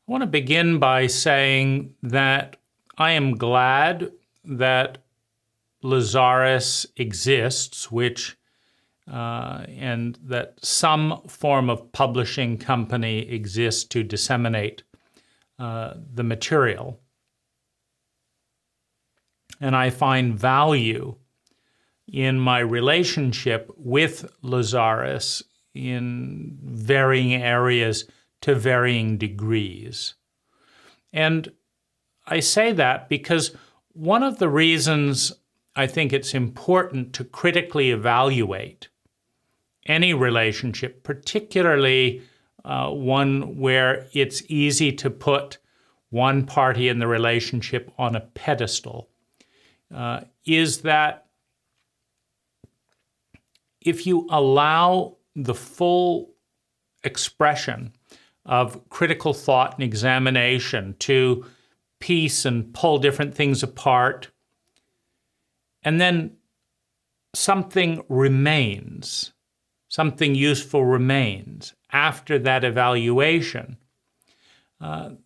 I want to begin by saying that I am glad that Lazaris exists, and that some form of publishing company exists to disseminate the material. And I find value in my relationship with Lazaris in varying areas to varying degrees. And I say that because one of the reasons I think it's important to critically evaluate any relationship, particularly one where it's easy to put one party in the relationship on a pedestal, is that if you allow the full expression of critical thought and examination to piece and pull different things apart, and then something remains, something useful remains after that evaluation,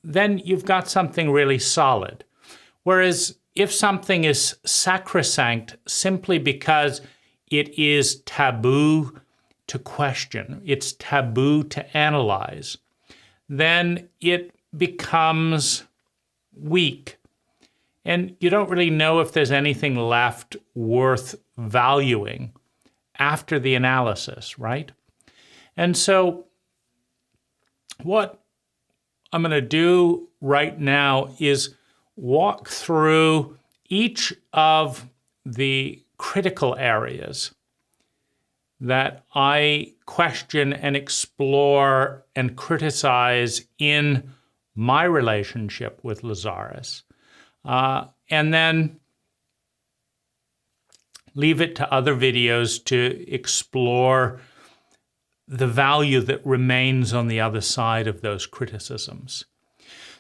then you've got something really solid. Whereas if something is sacrosanct simply because it is taboo to question, it's taboo to analyze, then it becomes weak. And you don't really know if there's anything left worth valuing after the analysis, right? And so what I'm going to do right now is walk through each of the critical areas that I question and explore and criticize in my relationship with Lazaris, and then leave it to other videos to explore the value that remains on the other side of those criticisms.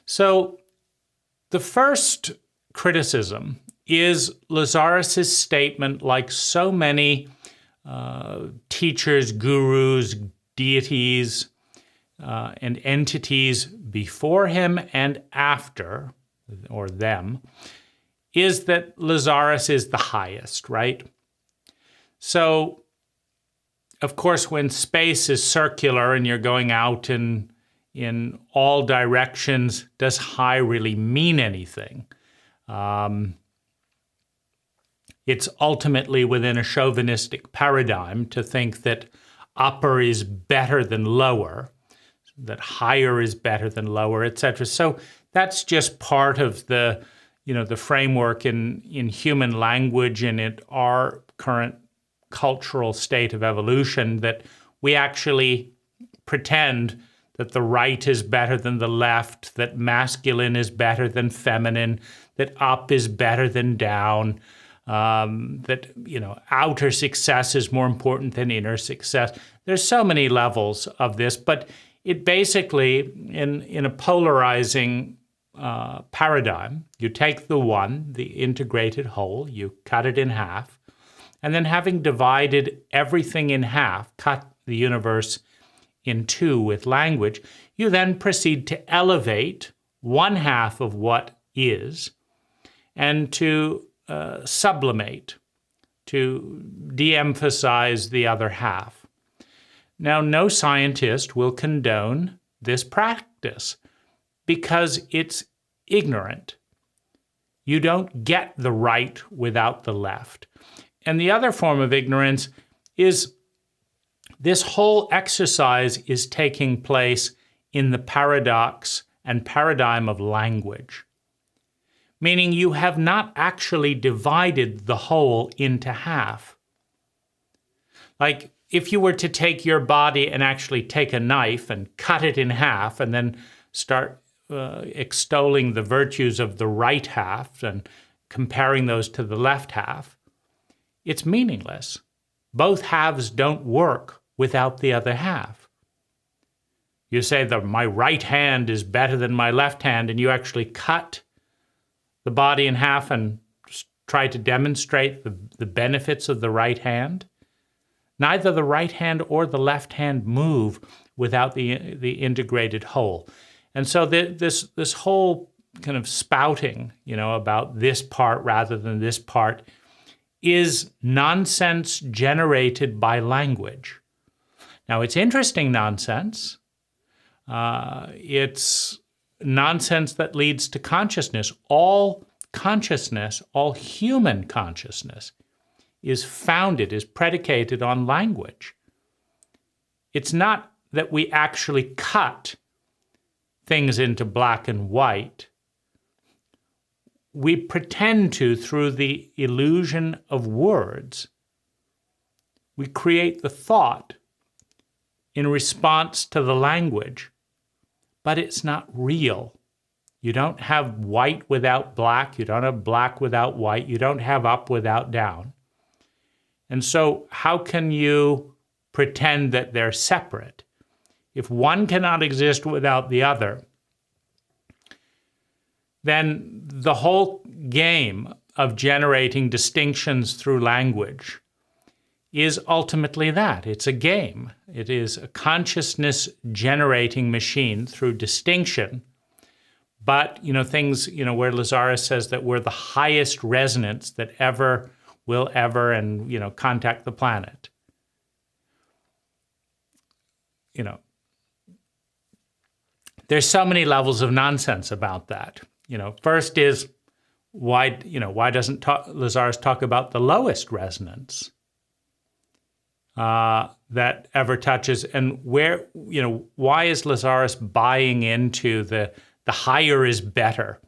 So the first criticism is Lazaris's statement, like so many teachers, gurus, deities, and entities before him and after, or them, is that Lazaris is the highest, right? So, of course, when space is circular and you're going out in all directions, does high really mean anything? It's ultimately within a chauvinistic paradigm to think that upper is better than lower, that higher is better than lower, etc. So that's just part of the framework in human language and in our current cultural state of evolution, that we actually pretend that the right is better than the left, that masculine is better than feminine, that up is better than down, that outer success is more important than inner success. There's so many levels of this, but it basically, in a polarizing paradigm, you take the one, the integrated whole, you cut it in half, and then having divided everything in half, cut the universe in two with language, you then proceed to elevate one half of what is and to sublimate, to de-emphasize the other half. Now, no scientist will condone this practice because it's ignorant. You don't get the right without the left. And the other form of ignorance is this whole exercise is taking place in the paradox and paradigm of language, meaning you have not actually divided the whole into half. Like if you were to take your body and actually take a knife and cut it in half and then start extolling the virtues of the right half and comparing those to the left half, it's meaningless. Both halves don't work without the other half. You say that my right hand is better than my left hand, and you actually cut the body in half and try to demonstrate the benefits of the right hand. Neither the right hand or the left hand move without the integrated whole. And so this whole kind of spouting, about this part rather than this part is nonsense generated by language. Now, it's interesting nonsense. It's nonsense that leads to consciousness. All consciousness, all human consciousness, is predicated on language. It's not that we actually cut things into black and white. We pretend to through the illusion of words. We create the thought in response to the language, but it's not real. You don't have white without black. You don't have black without white. You don't have up without down. And so how can you pretend that they're separate? If one cannot exist without the other, then the whole game of generating distinctions through language is ultimately that. It's a game. It is a consciousness-generating machine through distinction. But, things, where Lazaris says that we're the highest resonance that ever will ever and, contact the planet. There's so many levels of nonsense about that. First is why doesn't Lazaris talk about the lowest resonance that ever touches, and where, why is Lazaris buying into the higher is better?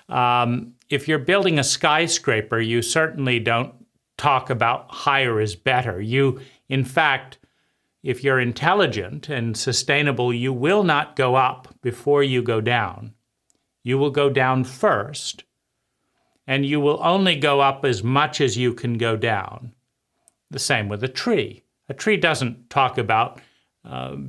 If you're building a skyscraper, you certainly don't talk about higher is better. You, in fact, if you're intelligent and sustainable, you will not go up before you go down. You will go down first, and you will only go up as much as you can go down. The same with a tree. A tree doesn't talk about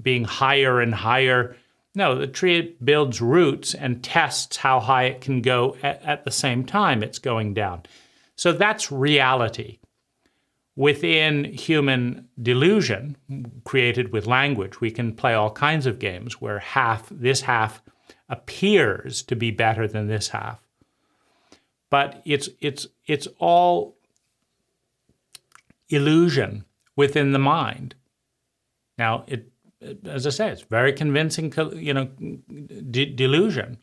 being higher and higher. No, the tree builds roots and tests how high it can go at the same time it's going down. So that's reality. Within human delusion, created with language, we can play all kinds of games where this half appears to be better than this half. But it's all illusion within the mind. Now, as I say, it's very convincing, delusion.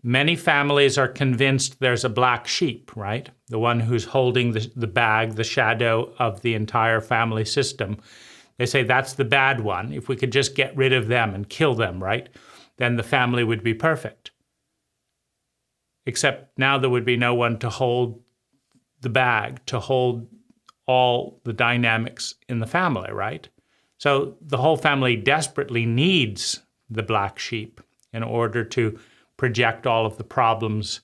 Many families are convinced there's a black sheep, right? The one who's holding the bag, the shadow of the entire family system. They say that's the bad one. If we could just get rid of them and kill them, right? Then the family would be perfect. Except now there would be no one to hold the bag, to hold all the dynamics in the family, right? So the whole family desperately needs the black sheep in order to project all of the problems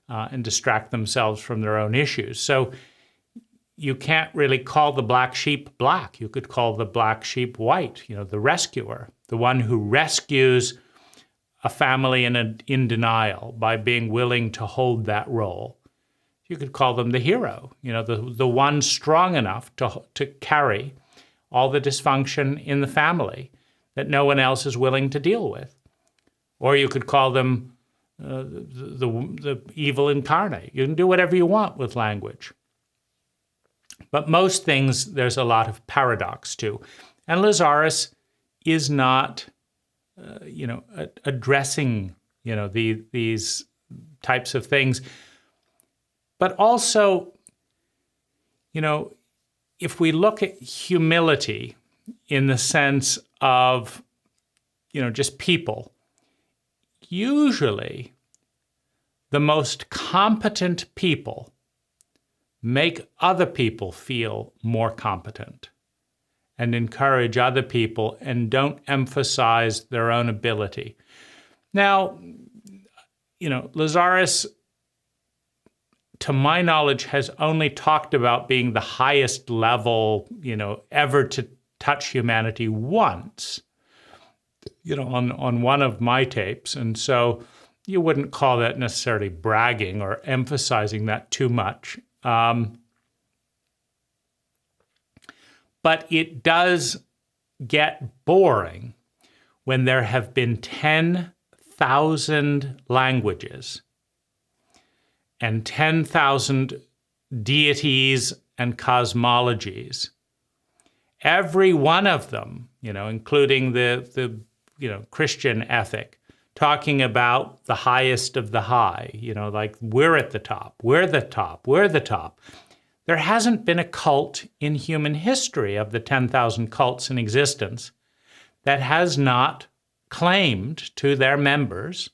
and distract themselves from their own issues. So you can't really call the black sheep black. You could call the black sheep white, the rescuer, the one who rescues a family in denial by being willing to hold that role. You could call them the hero, the one strong enough to carry all the dysfunction in the family that no one else is willing to deal with. Or you could call them the evil incarnate. You can do whatever you want with language. But most things, there's a lot of paradox to. And Lazaris is not, addressing, these types of things. But also, if we look at humility in the sense of, just people, usually the most competent people make other people feel more competent and encourage other people and don't emphasize their own ability. Now, Lazaris, to my knowledge, has only talked about being the highest level, ever to touch humanity once, on one of my tapes. And so you wouldn't call that necessarily bragging or emphasizing that too much. But it does get boring when there have been 10 10,000 languages and 10,000 deities and cosmologies, every one of them, including the Christian ethic, talking about the highest of the high, like we're at the top, we're the top, we're the top. There hasn't been a cult in human history of the 10,000 cults in existence that has not claimed to their members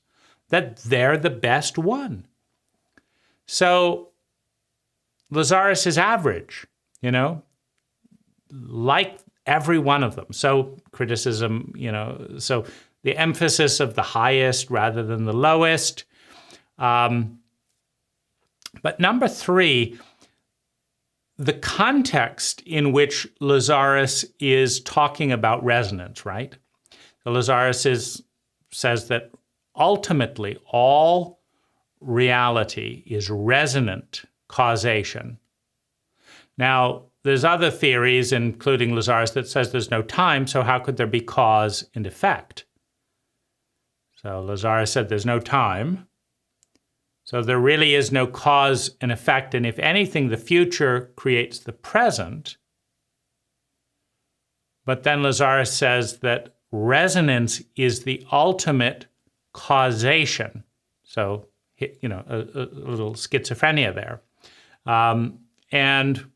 that they're the best one. So Lazaris is average, like every one of them. So criticism, so the emphasis of the highest rather than the lowest. But number three, the context in which Lazaris is talking about resonance, right? So Lazaris says that ultimately all reality is resonant causation. Now, there's other theories, including Lazaris, that says there's no time, so how could there be cause and effect? So Lazaris said there's no time, so there really is no cause and effect, and if anything, the future creates the present. But then Lazaris says that resonance is the ultimate causation. So, a little schizophrenia there. And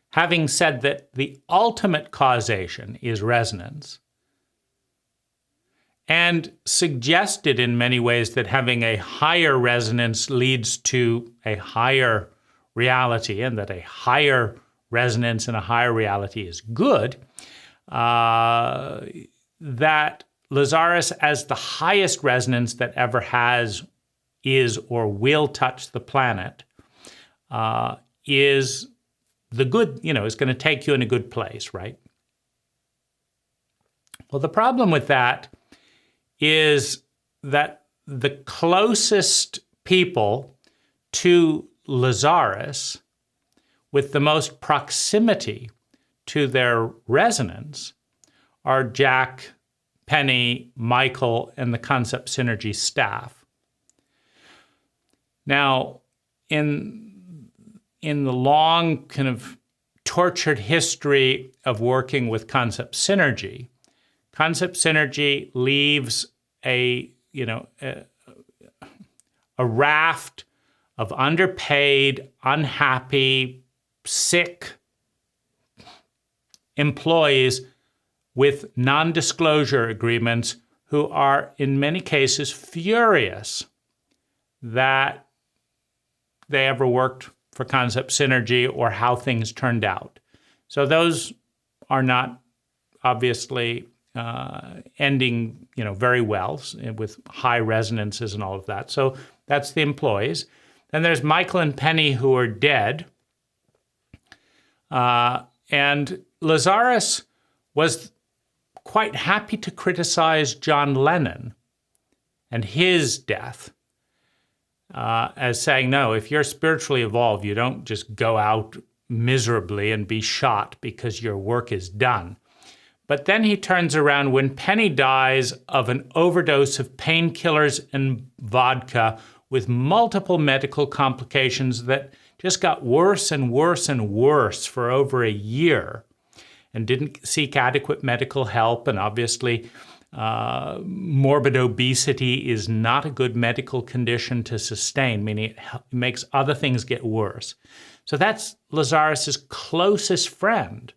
having said that the ultimate causation is resonance, and suggested in many ways that having a higher resonance leads to a higher reality, and that a higher resonance and a higher reality is good, that Lazaris, as the highest resonance that ever has, is, or will touch the planet, is the good, is going to take you in a good place, right? Well, the problem with that is that the closest people to Lazaris, with the most proximity to their resonance, are Jach, Penny, Michael, and the Concept Synergy staff. Now, in the long kind of tortured history of working with Concept Synergy leaves a raft of underpaid, unhappy, sick employees with non-disclosure agreements who are, in many cases, furious that they ever worked for Concept Synergy or how things turned out. So those are not obviously ending, very well with high resonances and all of that. So that's the employees. Then there's Michael and Penny who are dead. And Lazaris was quite happy to criticize John Lennon and his death as saying, no, if you're spiritually evolved, you don't just go out miserably and be shot because your work is done. But then he turns around when Penny dies of an overdose of painkillers and vodka with multiple medical complications that just got worse and worse and worse for over a year, and didn't seek adequate medical help. And obviously, morbid obesity is not a good medical condition to sustain, meaning it makes other things get worse. So that's Lazaris's closest friend.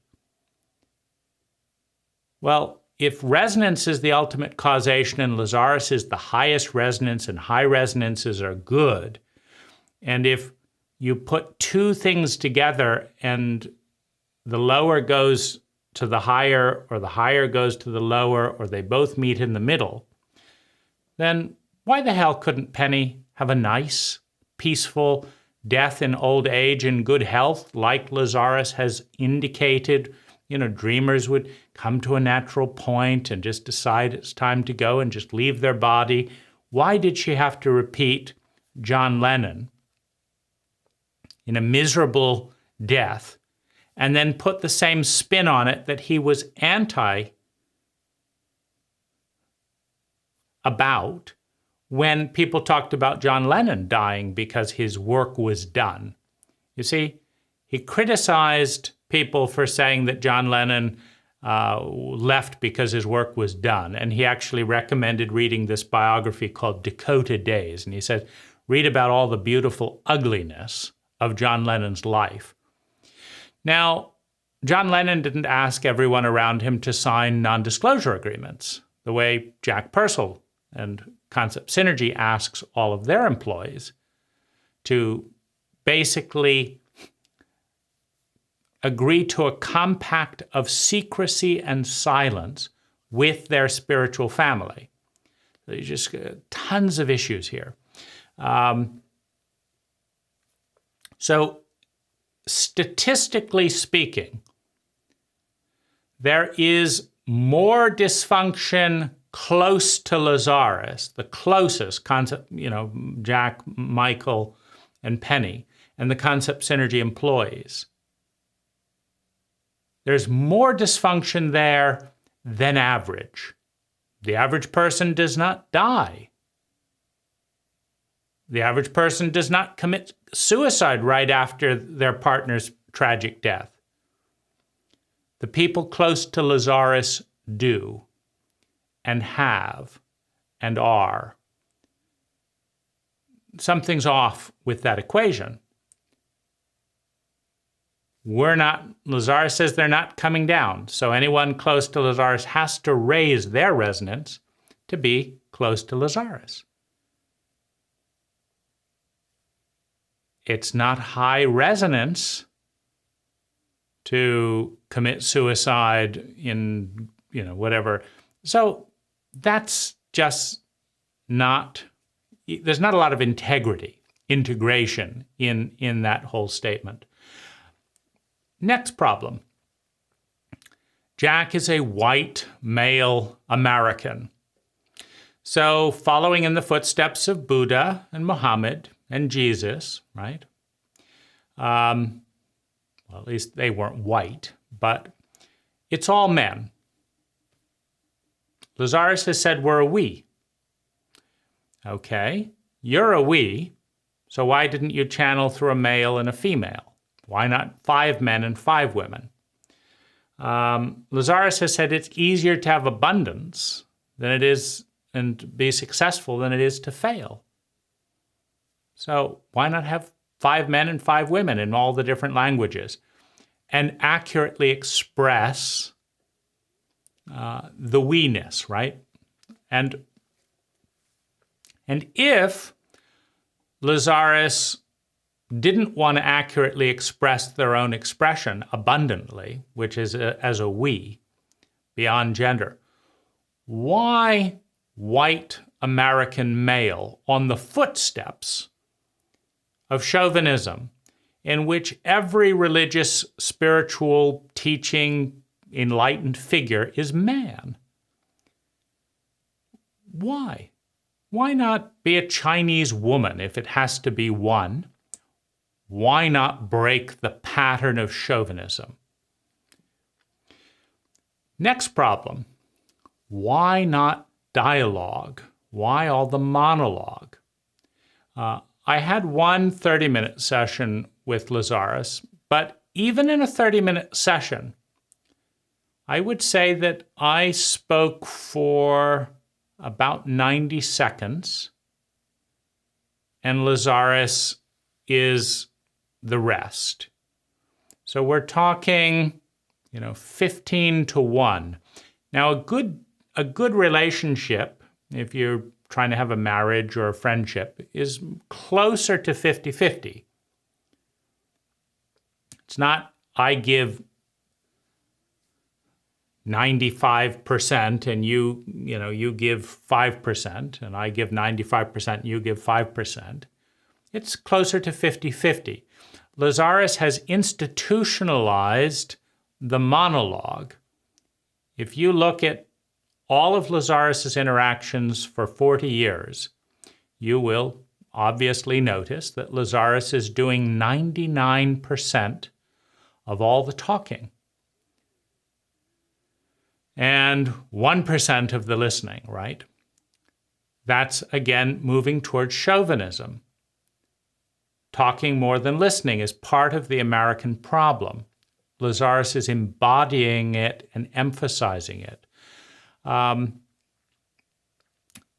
Well, if resonance is the ultimate causation and Lazaris is the highest resonance and high resonances are good, and if you put two things together and the lower goes to the higher or the higher goes to the lower or they both meet in the middle, then why the hell couldn't Penny have a nice, peaceful death in old age in good health like Lazaris has indicated? Dreamers would come to a natural point and just decide it's time to go and just leave their body. Why did she have to repeat John Lennon in a miserable death and then put the same spin on it that he was anti about when people talked about John Lennon dying because his work was done. You see, he criticized people for saying that John Lennon left because his work was done. And he actually recommended reading this biography called Dakota Days. And he said, read about all the beautiful ugliness of John Lennon's life. Now, John Lennon didn't ask everyone around him to sign non-disclosure agreements the way Jach Pursel and Concept Synergy asks all of their employees to basically agree to a compact of secrecy and silence with their spiritual family. There's just tons of issues here. So statistically speaking, there is more dysfunction close to Lazaris, the closest concept, Jack, Michael, and Penny, and the Concept Synergy employees. There's more dysfunction there than average. The average person does not die. The average person does not commit suicide right after their partner's tragic death. The people close to Lazaris do, and have, and are. Something's off with that equation. Lazaris says they're not coming down, so anyone close to Lazaris has to raise their resonance to be close to Lazaris. It's not high resonance to commit suicide in, whatever. So that's just not, there's not a lot of integration in that whole statement. Next problem. Jack is a white male American. So following in the footsteps of Buddha and Muhammad and Jesus, right? Well, at least they weren't white, but it's all men. Lazaris has said we're a we. Okay, you're a we, so why didn't you channel through a male and a female? Why not 5 men and 5 women? Lazaris has said it's easier to have abundance than it is and be successful than it is to fail. So why not have 5 men and 5 women in all the different languages and accurately express the we-ness, right? And if Lazaris didn't want to accurately express their own expression abundantly, which is as a we, beyond gender, why white American male on the footsteps of chauvinism, in which every religious, spiritual, teaching, enlightened figure is man? Why? Why not be a Chinese woman if it has to be one? Why not break the pattern of chauvinism? Next problem. Why not dialogue? Why all the monologue? I had one 30-minute session with Lazaris, but even in a 30-minute session, I would say that I spoke for about 90 seconds, and Lazaris is the rest. So we're talking, 15 to 1. Now, a good relationship, if you're trying to have a marriage or a friendship, is closer to 50-50. It's not I give 95% and you give 5%, and I give 95% and you give 5%. It's closer to 50-50. Lazaris has institutionalized the monologue. If you look at all of Lazaris's interactions for 40 years, you will obviously notice that Lazaris is doing 99% of all the talking and 1% of the listening, right? That's, again, moving towards chauvinism. Talking more than listening is part of the American problem. Lazaris is embodying it and emphasizing it.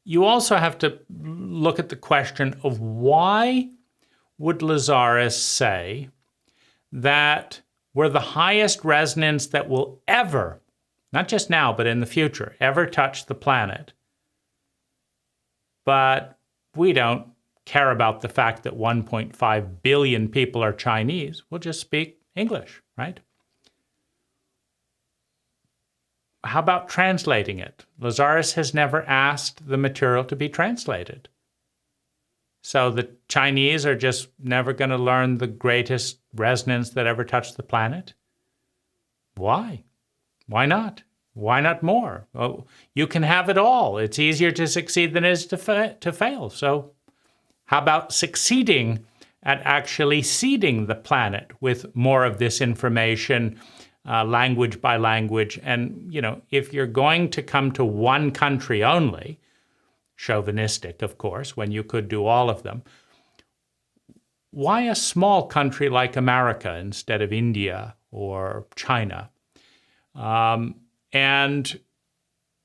You also have to look at the question of why would Lazaris say that we're the highest resonance that will ever, not just now, but in the future, ever touch the planet. But we don't care about the fact that 1.5 billion people are Chinese. We'll just speak English, right? How about translating it? Lazaris has never asked the material to be translated. So the Chinese are just never going to learn the greatest resonance that ever touched the planet? Why? Why not? Why not more? Well, you can have it all. It's easier to succeed than it is to fail. So how about succeeding at actually seeding the planet with more of this information, language by language? And, if you're going to come to one country only, chauvinistic, of course, when you could do all of them, why a small country like America instead of India or China? And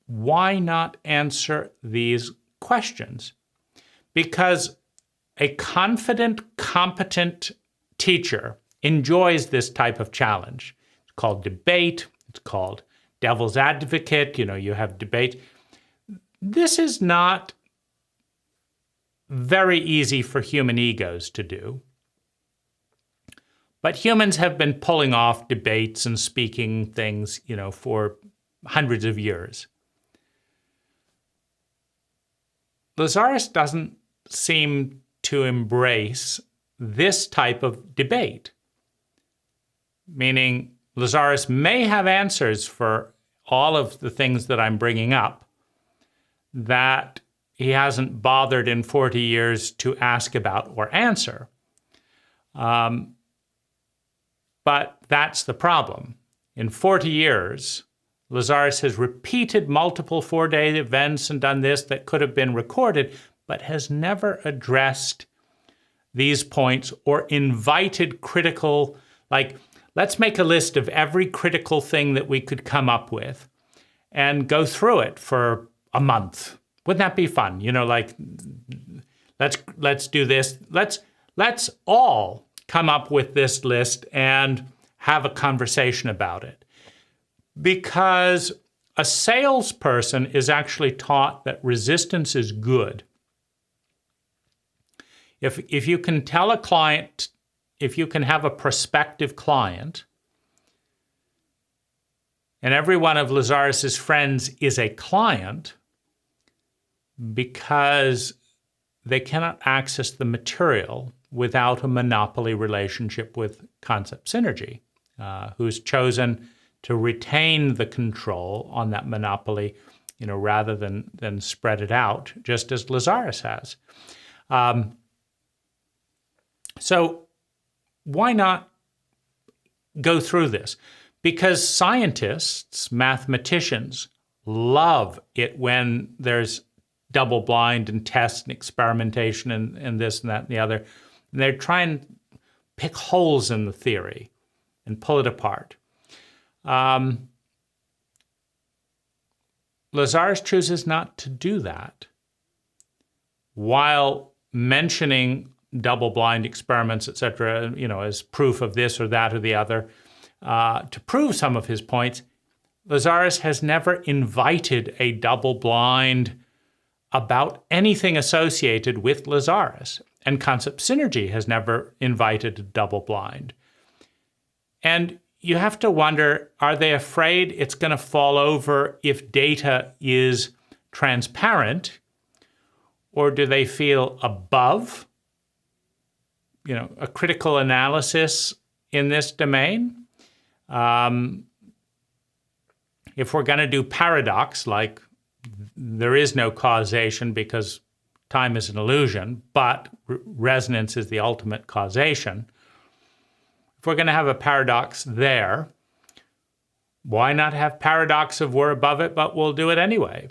why not answer these questions? Because a confident, competent teacher enjoys this type of challenge. It's called debate. It's called devil's advocate. You have debate. This is not very easy for human egos to do. But humans have been pulling off debates and speaking things, for hundreds of years. Lazaris doesn't seem to embrace this type of debate, meaning Lazaris may have answers for all of the things that I'm bringing up that he hasn't bothered in 40 years to ask about or answer. But that's the problem. In 40 years, Lazaris has repeated multiple 4-day events and done this that could have been recorded, but has never addressed these points or invited critical, let's make a list of every critical thing that we could come up with and go through it for a month. Wouldn't that be fun? Let's do this. Let's all come up with this list and have a conversation about it. Because a salesperson is actually taught that resistance is good. If you can tell a client, if you can have a prospective client, and every one of Lazaris's friends is a client because they cannot access the material without a monopoly relationship with concept synergy, who's chosen to retain the control on that monopoly, rather than spread it out, just as Lazaris has. So why not go through this? Because scientists, mathematicians, love it when there's double blind and tests and experimentation and this and that and the other. And they're trying to pick holes in the theory and pull it apart. Lazaris chooses not to do that, while mentioning double-blind experiments, etc., as proof of this or that or the other. To prove some of his points, Lazaris has never invited a double-blind about anything associated with Lazaris, and concept synergy has never invited a double-blind. And you have to wonder, are they afraid it's going to fall over if data is transparent, or do they feel above, a critical analysis in this domain? If we're going to do paradox, like there is no causation because time is an illusion, but resonance is the ultimate causation. If we're going to have a paradox there, why not have paradox of we're above it, but we'll do it anyway?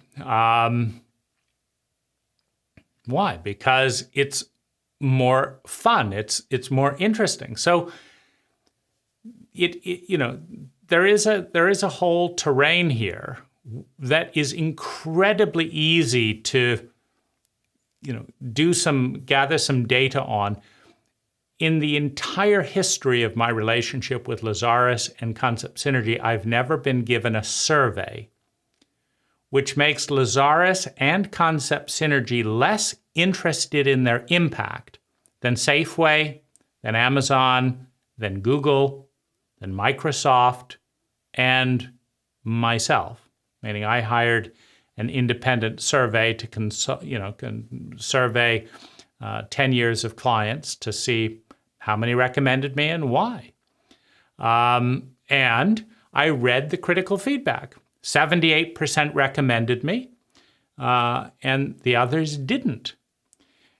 Why? Because it's more fun. It's more interesting. So there is a whole terrain here that is incredibly easy to gather some data on. In the entire history of my relationship with Lazaris and Concept Synergy, I've never been given a survey which makes Lazaris and Concept Synergy less interested in their impact than Safeway, than Amazon, than Google, than Microsoft, and myself. Meaning I hired an independent survey to survey 10 years of clients to see how many recommended me and why. And I read the critical feedback. 78% recommended me, and the others didn't.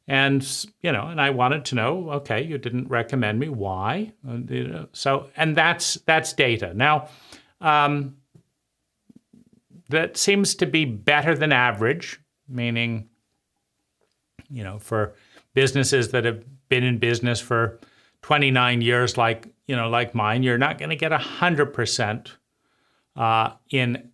And I wanted to know, okay, you didn't recommend me, why? And that's data. Now, that seems to be better than average, meaning, for businesses that have been in business for 29 years, like mine, you're not going to get 100% in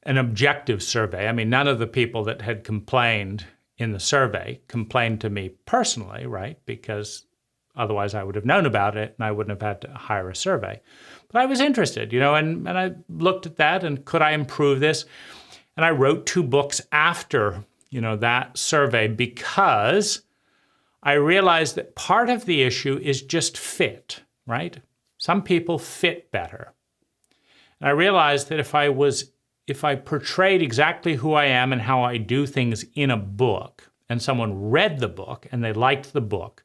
an objective survey. I mean, none of the people that had complained in the survey complained to me personally, right? Because otherwise I would have known about it and I wouldn't have had to hire a survey. But I was interested, and I looked at that and could I improve this? And I wrote 2 books after, that survey, because I realized that part of the issue is just fit, right? Some people fit better. And I realized that if I portrayed exactly who I am and how I do things in a book, and someone read the book and they liked the book,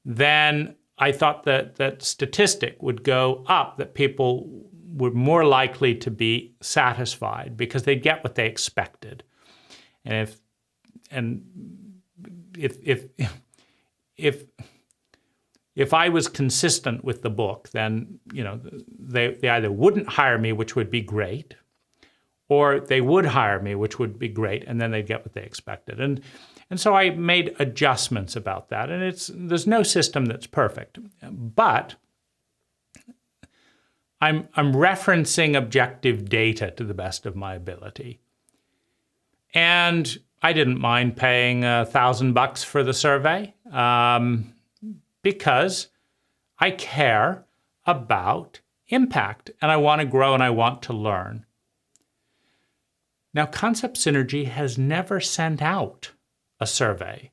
then I thought that statistic would go up, that people were more likely to be satisfied because they'd get what they expected. And if I was consistent with the book, then they either wouldn't hire me, which would be great, or they would hire me, which would be great, and then they'd get what they expected. And so I made adjustments about that. And there's no system that's perfect, but I'm referencing objective data to the best of my ability. And I didn't mind paying $1,000 for the survey because I care about impact and I want to grow and I want to learn. Now, Concept Synergy has never sent out a survey,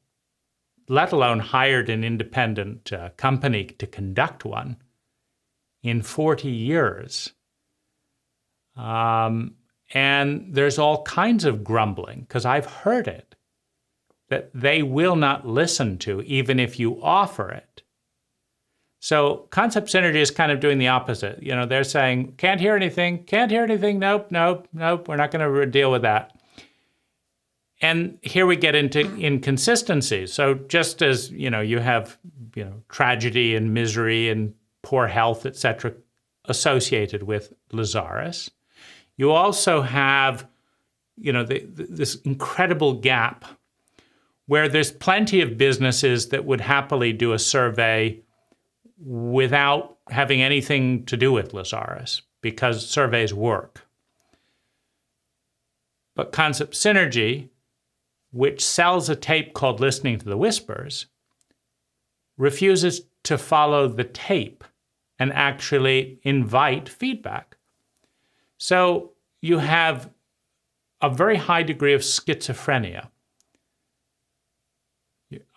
let alone hired an independent company to conduct one in 40 years. And there's all kinds of grumbling, because I've heard it, that they will not listen to even if you offer it. So Concept Synergy is kind of doing the opposite. They're saying, can't hear anything, nope, we're not going to deal with that. And here we get into inconsistencies. So just as, you have, tragedy and misery and poor health, etc., associated with Lazaris, you also have, this incredible gap where there's plenty of businesses that would happily do a survey without having anything to do with Lazaris because surveys work. But Concept Synergy, which sells a tape called Listening to the Whispers, refuses to follow the tape and actually invite feedback. So you have a very high degree of schizophrenia.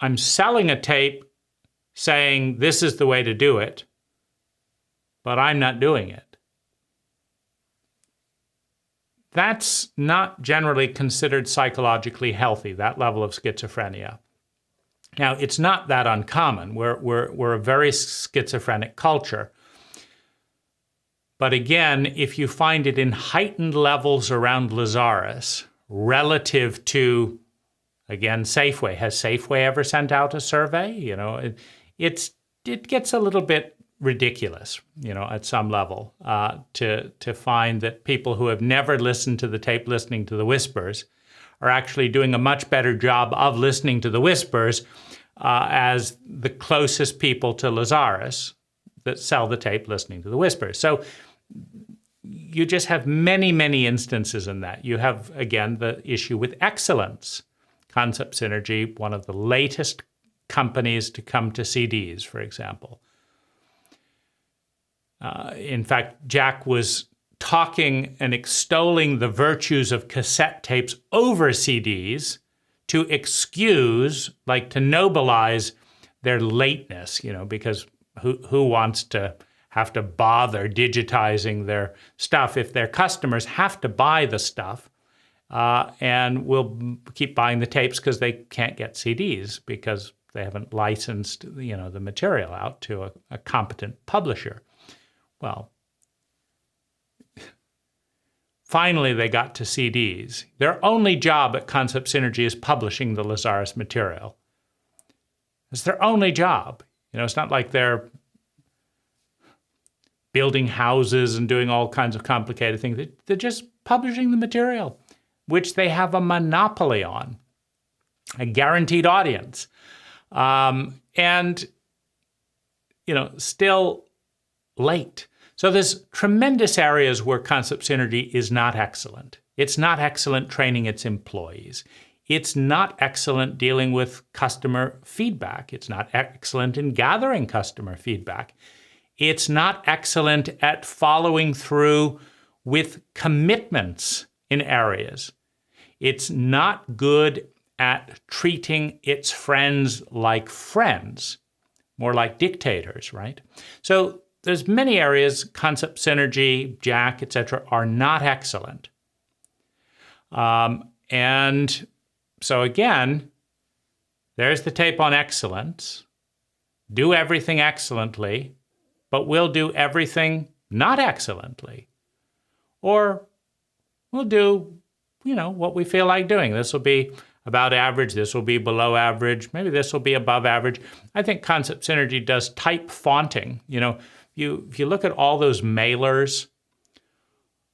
I'm selling a tape saying this is the way to do it, but I'm not doing it. That's not generally considered psychologically healthy, that level of schizophrenia. Now, it's not that uncommon. We're a very schizophrenic culture. But again, if you find it in heightened levels around Lazaris relative to, again, Safeway. Has Safeway ever sent out a survey? It gets a little bit ridiculous, at some level, to find that people who have never listened to the tape Listening to the Whispers are actually doing a much better job of listening to the whispers as the closest people to Lazaris that sell the tape listening to the whispers. So you just have many, many instances in that. You have, again, the issue with excellence. Concept Synergy, one of the latest companies to come to CDs, for example. In fact, Jach was talking and extolling the virtues of cassette tapes over CDs to excuse, like to nobilize their lateness, because who wants to have to bother digitizing their stuff if their customers have to buy the stuff and will keep buying the tapes because they can't get CDs because they haven't licensed, the material out to a competent publisher. Well, finally they got to CDs. Their only job at Concept Synergy is publishing the Lazaris material. It's their only job. It's not like they're building houses and doing all kinds of complicated things. They're just publishing the material, which they have a monopoly on, a guaranteed audience. Still late. So there's tremendous areas where Concept Synergy is not excellent. It's not excellent training its employees. It's not excellent dealing with customer feedback. It's not excellent in gathering customer feedback. It's not excellent at following through with commitments in areas. It's not good at treating its friends like friends, more like dictators, right? So there's many areas, Concept Synergy, Jach, etc., are not excellent. And so again, there's the tape on excellence. Do everything excellently, but we'll do everything not excellently. Or we'll do, what we feel like doing. This will be about average, this will be below average, maybe this will be above average. I think Concept Synergy does type fonting. If you look at all those mailers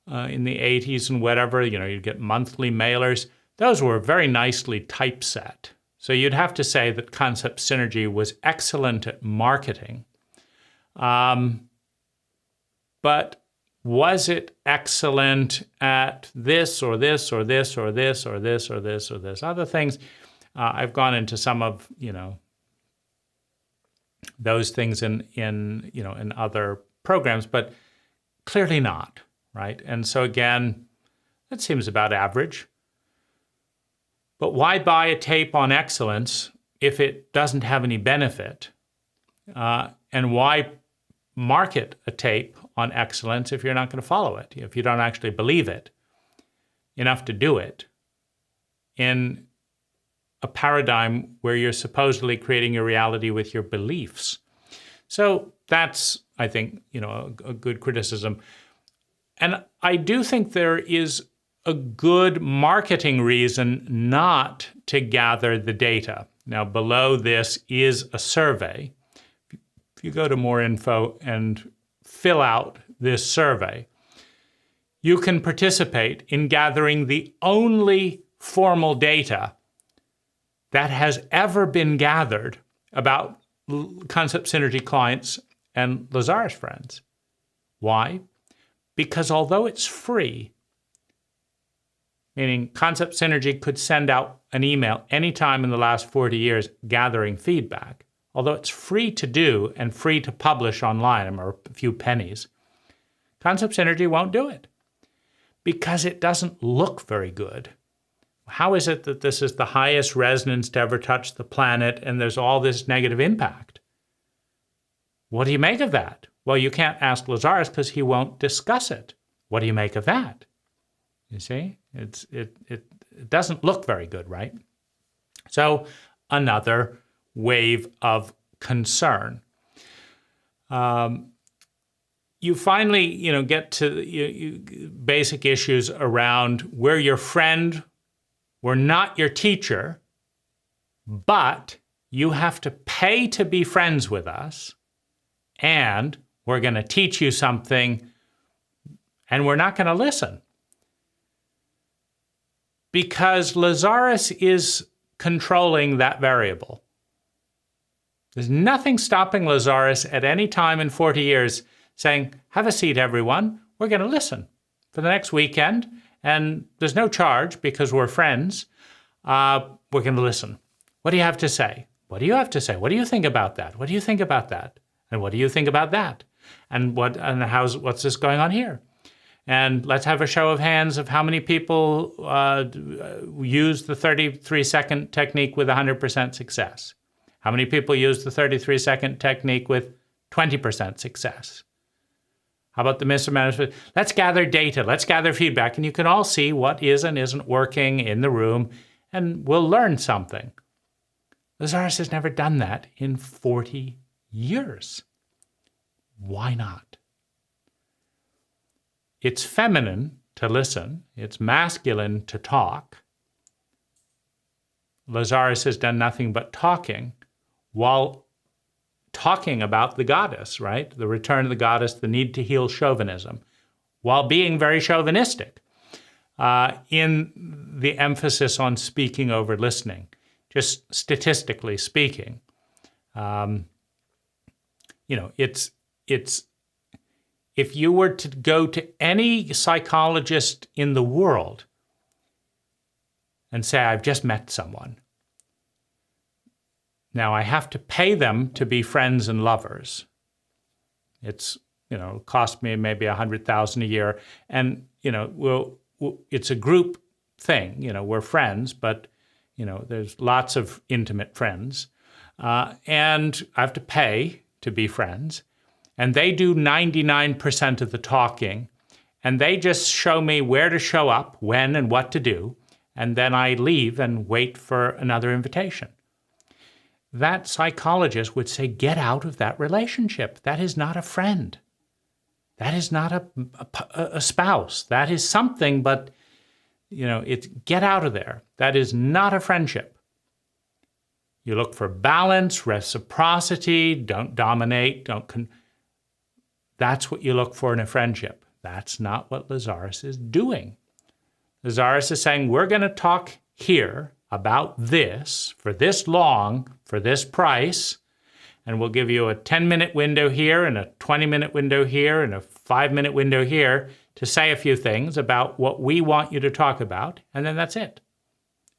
in the 80s and whatever, you'd get monthly mailers. Those were very nicely typeset. So you'd have to say that Concept Synergy was excellent at marketing. But was it excellent at this or this or this or this or this or this or this? Other things, I've gone into some of, those things in other programs, but clearly not, right? And so again, that seems about average. But why buy a tape on excellence if it doesn't have any benefit? And why market a tape on excellence if you're not going to follow it, if you don't actually believe it enough to do it in a paradigm where you're supposedly creating your reality with your beliefs? So that's, I think, a good criticism. And I do think there is a good marketing reason not to gather the data. Now, below this is a survey. If you go to more info and fill out this survey, you can participate in gathering the only formal data that has ever been gathered about Concept Synergy clients and Lazaris friends. Why? Because although it's free, meaning Concept Synergy could send out an email anytime in the last 40 years gathering feedback, although it's free to do and free to publish online, or a few pennies, Concept Synergy won't do it because it doesn't look very good. How is it that this is the highest resonance to ever touch the planet and there's all this negative impact? What do you make of that? Well, you can't ask Lazaris because he won't discuss it. What do you make of that? You see, it doesn't look very good, right? So another wave of concern. You finally, get to basic issues around we're your friend, we're not your teacher, but you have to pay to be friends with us, and we're going to teach you something, and we're not going to listen. because Lazaris is controlling that variable. There's nothing stopping Lazaris at any time in 40 years saying, have a seat, everyone. We're going to listen for the next weekend. And there's no charge because we're friends. We're going to listen. What do you have to say? What do you have to say? What do you think about that? What do you think about that? And what do you think about that? And what's this going on here? And let's have a show of hands of how many people use the 33-second technique with 100% success. How many people use the 33-second technique with 20% success? How about the mismanagement? Let's gather data. Let's gather feedback. And you can all see what is and isn't working in the room, and we'll learn something. Lazaris has never done that in 40 years. Why not? It's feminine to listen. It's masculine to talk. Lazaris has done nothing but talking while talking about the goddess, right? The return of the goddess, the need to heal chauvinism, while being very chauvinistic in the emphasis on speaking over listening, just statistically speaking. It's if you were to go to any psychologist in the world and say, I've just met someone. Now, I have to pay them to be friends and lovers. It's, cost me maybe $100,000 a year. And, it's a group thing. We're friends, but, there's lots of intimate friends. And I have to pay to be friends. And they do 99% of the talking. And they just show me where to show up, when and what to do. And then I leave and wait for another invitation. That psychologist would say, get out of that relationship. That is not a friend. That is not a spouse. That is something, but, it's get out of there. That is not a friendship. You look for balance, reciprocity, don't dominate, that's what you look for in a friendship. That's not what Lazaris is doing. Lazaris is saying, we're going to talk here about this for this long, for this price, and we'll give you a 10-minute window here and a 20-minute window here and a 5-minute window here to say a few things about what we want you to talk about, and then that's it.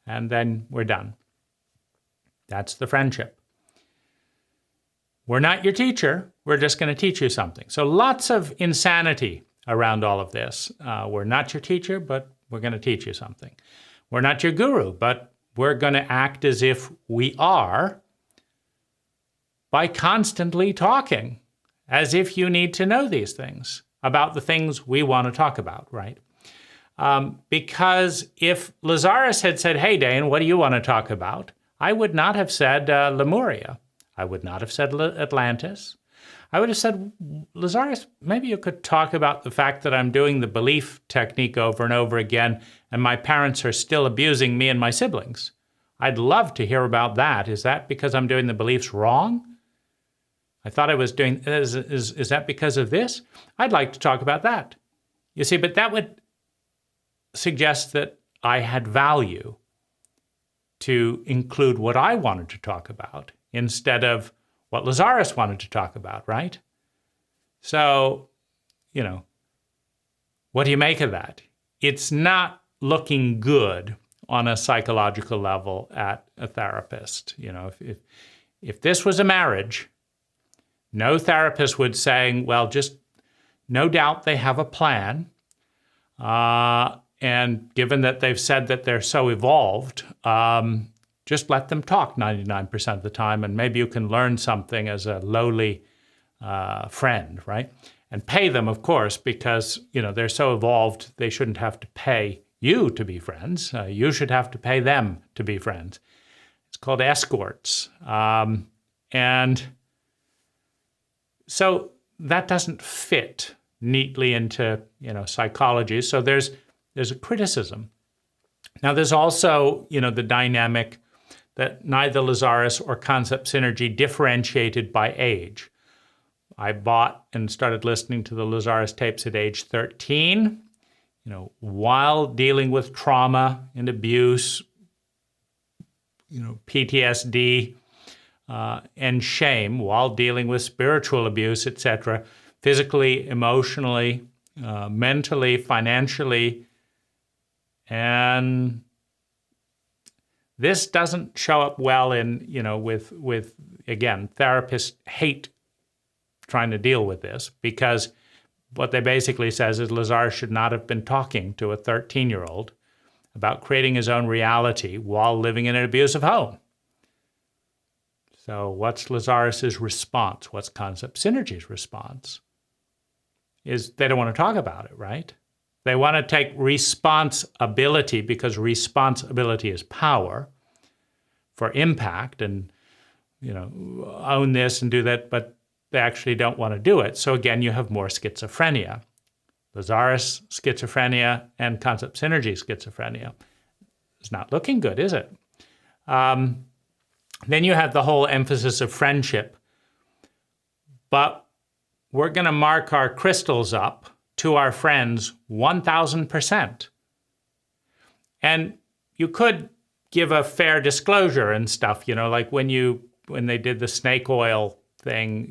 And then we're done. That's the friendship. We're not your teacher. We're just going to teach you something. So lots of insanity around all of this. We're not your teacher, but we're going to teach you something. We're not your guru, but we're going to act as if we are by constantly talking, as if you need to know these things about the things we want to talk about, right? Because if Lazaris had said, hey, Dane, what do you want to talk about? I would not have said Lemuria. I would not have said Atlantis. I would have said, Lazaris, maybe you could talk about the fact that I'm doing the belief technique over and over again, and my parents are still abusing me and my siblings. I'd love to hear about that. Is that because I'm doing the beliefs wrong? I thought I was doing, is that because of this? I'd like to talk about that. You see, but that would suggest that I had value to include what I wanted to talk about instead of what Lazaris wanted to talk about, right? So, what do you make of that? It's not looking good on a psychological level at a therapist. If this was a marriage, no therapist would say, well, just no doubt they have a plan. And given that they've said that they're so evolved, just let them talk 99% of the time, and maybe you can learn something as a lowly friend, right? And pay them, of course, because they're so evolved, they shouldn't have to pay you to be friends. You should have to pay them to be friends. It's called escorts. And so that doesn't fit neatly into psychology. So there's a criticism. Now there's also the dynamic that neither Lazaris or concept synergy differentiated by age. I bought and started listening to the Lazaris tapes at age 13. while dealing with trauma and abuse, PTSD, and shame, while dealing with spiritual abuse, etc., physically, emotionally, mentally, financially, and this doesn't show up well in, with again, therapists hate trying to deal with this, because what they basically says is Lazaris should not have been talking to a 13-year-old about creating his own reality while living in an abusive home. So what's Lazaris's response? What's Concept Synergy's response? Is they don't want to talk about it, right? They want to take responsibility, because responsibility is power, for impact, and own this and do that, but they actually don't want to do it. So again, you have more schizophrenia. Lazaris schizophrenia and Concept Synergy schizophrenia. It's not looking good, is it? Then you have the whole emphasis of friendship. But we're going to mark our crystals up to our friends 1,000%. And you could give a fair disclosure and stuff, like when they did the snake oil thing,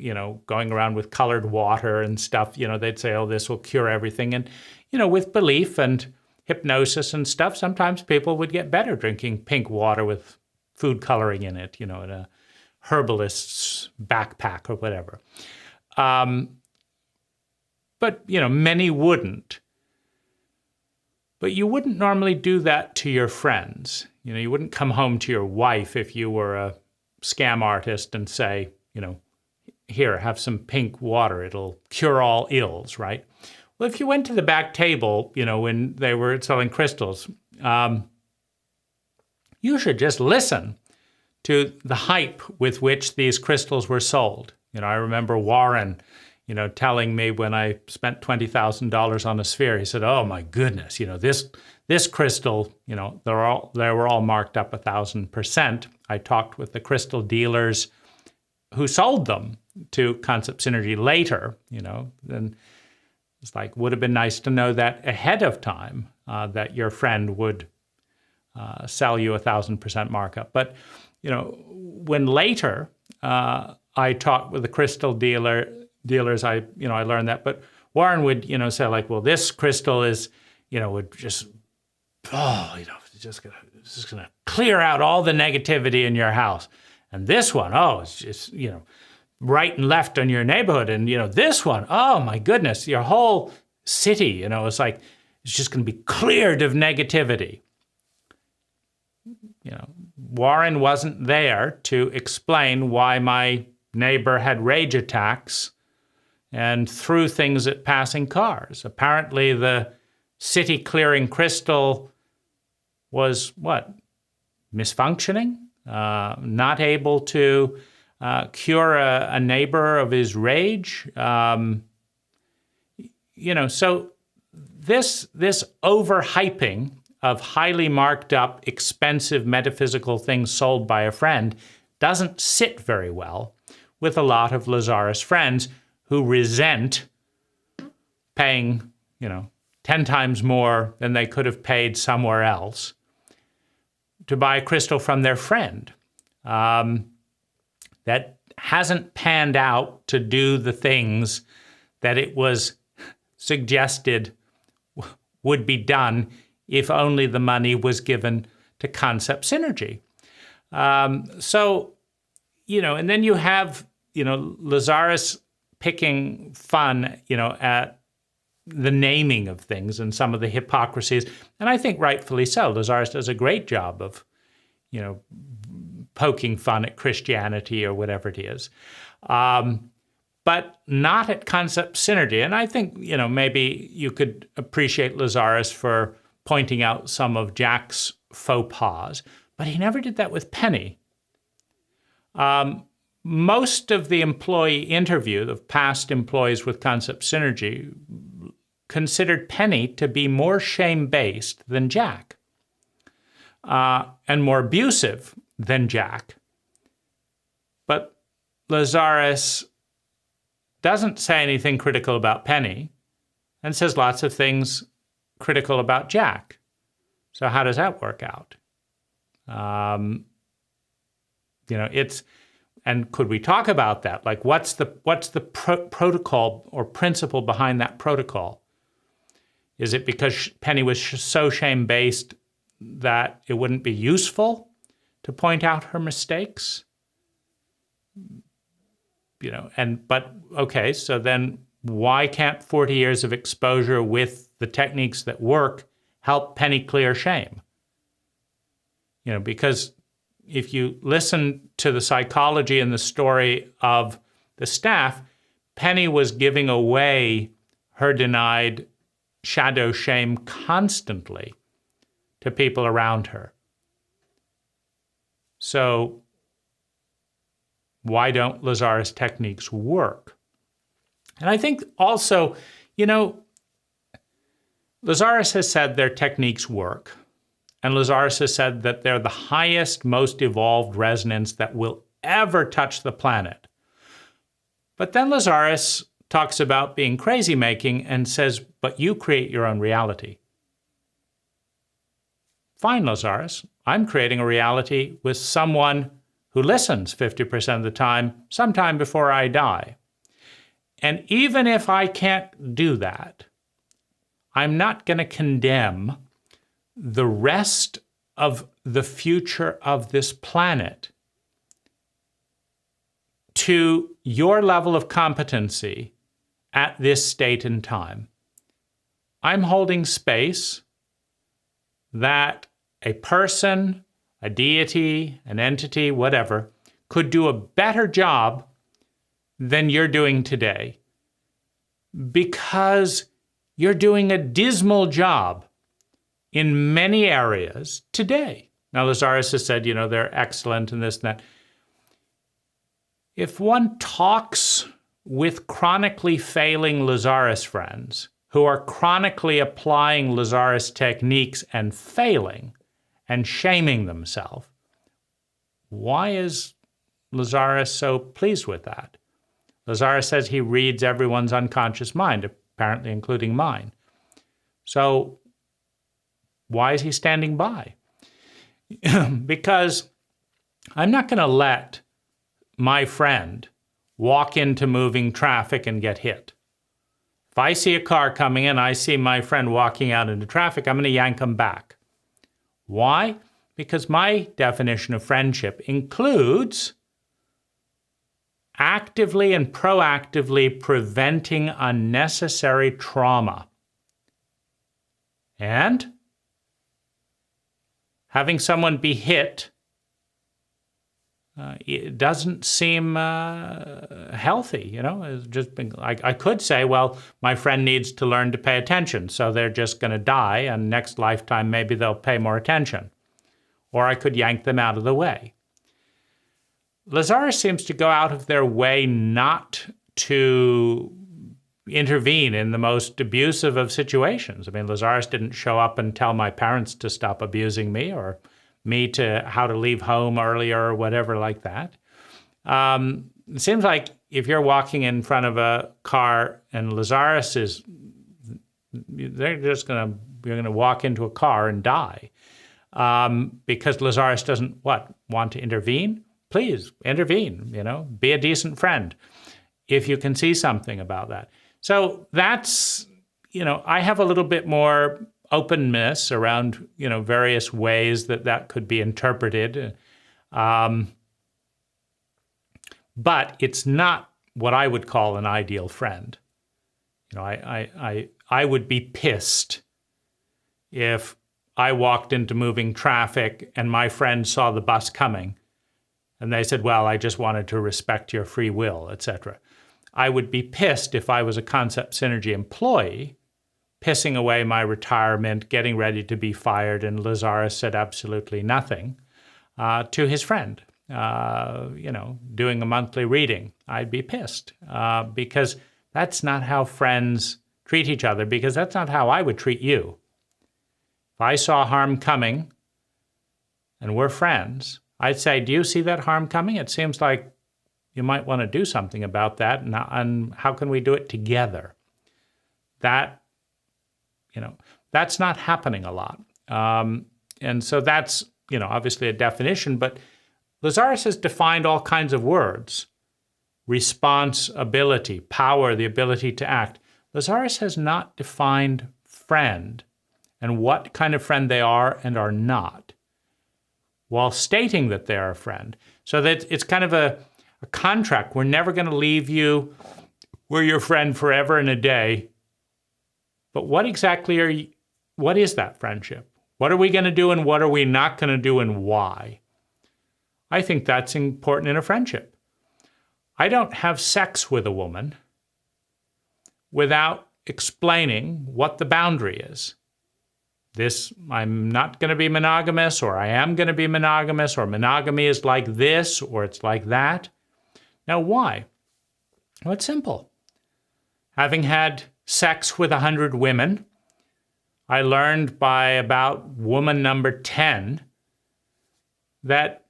going around with colored water and stuff, they'd say, oh, this will cure everything. And, with belief and hypnosis and stuff, sometimes people would get better drinking pink water with food coloring in it, in a herbalist's backpack or whatever. But, many wouldn't. But you wouldn't normally do that to your friends. You wouldn't come home to your wife if you were a scam artist and say, here, have some pink water. It'll cure all ills, right? Well, if you went to the back table, when they were selling crystals, you should just listen to the hype with which these crystals were sold. I remember Warren, telling me when I spent $20,000 on a sphere, he said, oh my goodness, this crystal, they were all marked up 1,000%. I talked with the crystal dealers who sold them to Concept Synergy later, then it's like, would have been nice to know that ahead of time, that your friend would sell you 1,000% markup. But, when later I talked with the crystal dealers, I learned that. But Warren would, say like, well, this crystal is, would just, it's just gonna clear out all the negativity in your house. And this one, it's just, right and left in your neighborhood. And, this one, oh my goodness, your whole city, it's like, it's just going to be cleared of negativity. Warren wasn't there to explain why my neighbor had rage attacks and threw things at passing cars. Apparently the city clearing crystal was misfunctioning, not able to cure a neighbor of his rage. So this overhyping of highly marked up, expensive metaphysical things sold by a friend doesn't sit very well with a lot of Lazaris friends who resent paying, 10 times more than they could have paid somewhere else to buy a crystal from their friend. That hasn't panned out to do the things that it was suggested would be done if only the money was given to Concept Synergy. And then you have, Lazaris picking fun, at the naming of things and some of the hypocrisies. And I think rightfully so. Lazaris does a great job of, poking fun at Christianity or whatever it is. But not at Concept Synergy. And I think, maybe you could appreciate Lazaris for pointing out some of Jach's faux pas, but he never did that with Penny. Most of the employee interview of past employees with Concept Synergy considered Penny to be more shame-based than Jach, and more abusive than Jach. But Lazaris doesn't say anything critical about Penny and says lots of things critical about Jach. So how does that work out? And could we talk about that? Like, what's the protocol or principle behind that protocol? Is it because Penny was so shame-based that it wouldn't be useful to point out her mistakes? Okay, so then why can't 40 years of exposure with the techniques that work help Penny clear shame? Because if you listen to the psychology and the story of the staff, Penny was giving away her denied shadow shame constantly to people around her. So why don't Lazaris techniques work? And I think also, Lazaris has said their techniques work. And Lazaris has said that they're the highest, most evolved resonance that will ever touch the planet. But then Lazaris talks about being crazy-making and says, but you create your own reality. Fine, Lazaris, I'm creating a reality with someone who listens 50% of the time, sometime before I die. And even if I can't do that, I'm not going to condemn the rest of the future of this planet to your level of competency at this state and time. I'm holding space that a person, a deity, an entity, whatever, could do a better job than you're doing today, because you're doing a dismal job in many areas today. Now, Lazaris has said, they're excellent in this and that. If one talks with chronically failing Lazaris friends who are chronically applying Lazaris techniques and failing and shaming themselves, why is Lazaris so pleased with that? Lazaris says he reads everyone's unconscious mind, apparently including mine. So why is he standing by? Because I'm not going to let my friend walk into moving traffic and get hit. If I see a car coming in, I see my friend walking out into traffic, I'm going to yank him back. Why? Because my definition of friendship includes actively and proactively preventing unnecessary trauma. And having someone be hit, it doesn't seem healthy, It's just I could say, well, my friend needs to learn to pay attention, so they're just going to die, and next lifetime maybe they'll pay more attention. Or I could yank them out of the way. Lazaris seems to go out of their way not to intervene in the most abusive of situations. I mean, Lazaris didn't show up and tell my parents to stop abusing me, or me to how to leave home earlier or whatever like that. It seems like if you're walking in front of a car and Lazaris is, you're going to walk into a car and die. Because Lazaris doesn't, want to intervene? Please, intervene, be a decent friend if you can see something about that. So that's, I have a little bit more openness around, various ways that could be interpreted. But it's not what I would call an ideal friend. I would be pissed if I walked into moving traffic and my friend saw the bus coming and they said, well, I just wanted to respect your free will, etc. I would be pissed if I was a Concept Synergy employee, pissing away my retirement, getting ready to be fired, and Lazaris said absolutely nothing to his friend, doing a monthly reading. I'd be pissed because that's not how friends treat each other, because that's not how I would treat you. If I saw harm coming and we're friends, I'd say, do you see that harm coming? It seems like you might want to do something about that, and how can we do it together? That, That's not happening a lot. And so that's, obviously a definition, but Lazaris has defined all kinds of words. Responsibility, power, the ability to act. Lazaris has not defined friend and what kind of friend they are and are not, while stating that they are a friend. So that it's kind of a contract. We're never going to leave you. We're your friend forever and a day. But what exactly what is that friendship? What are we going to do and what are we not going to do and why? I think that's important in a friendship. I don't have sex with a woman without explaining what the boundary is. I'm not going to be monogamous, or I am going to be monogamous, or monogamy is like this, or it's like that. Now, why? Well, it's simple. Having had sex with 100 women, I learned by about woman number 10 that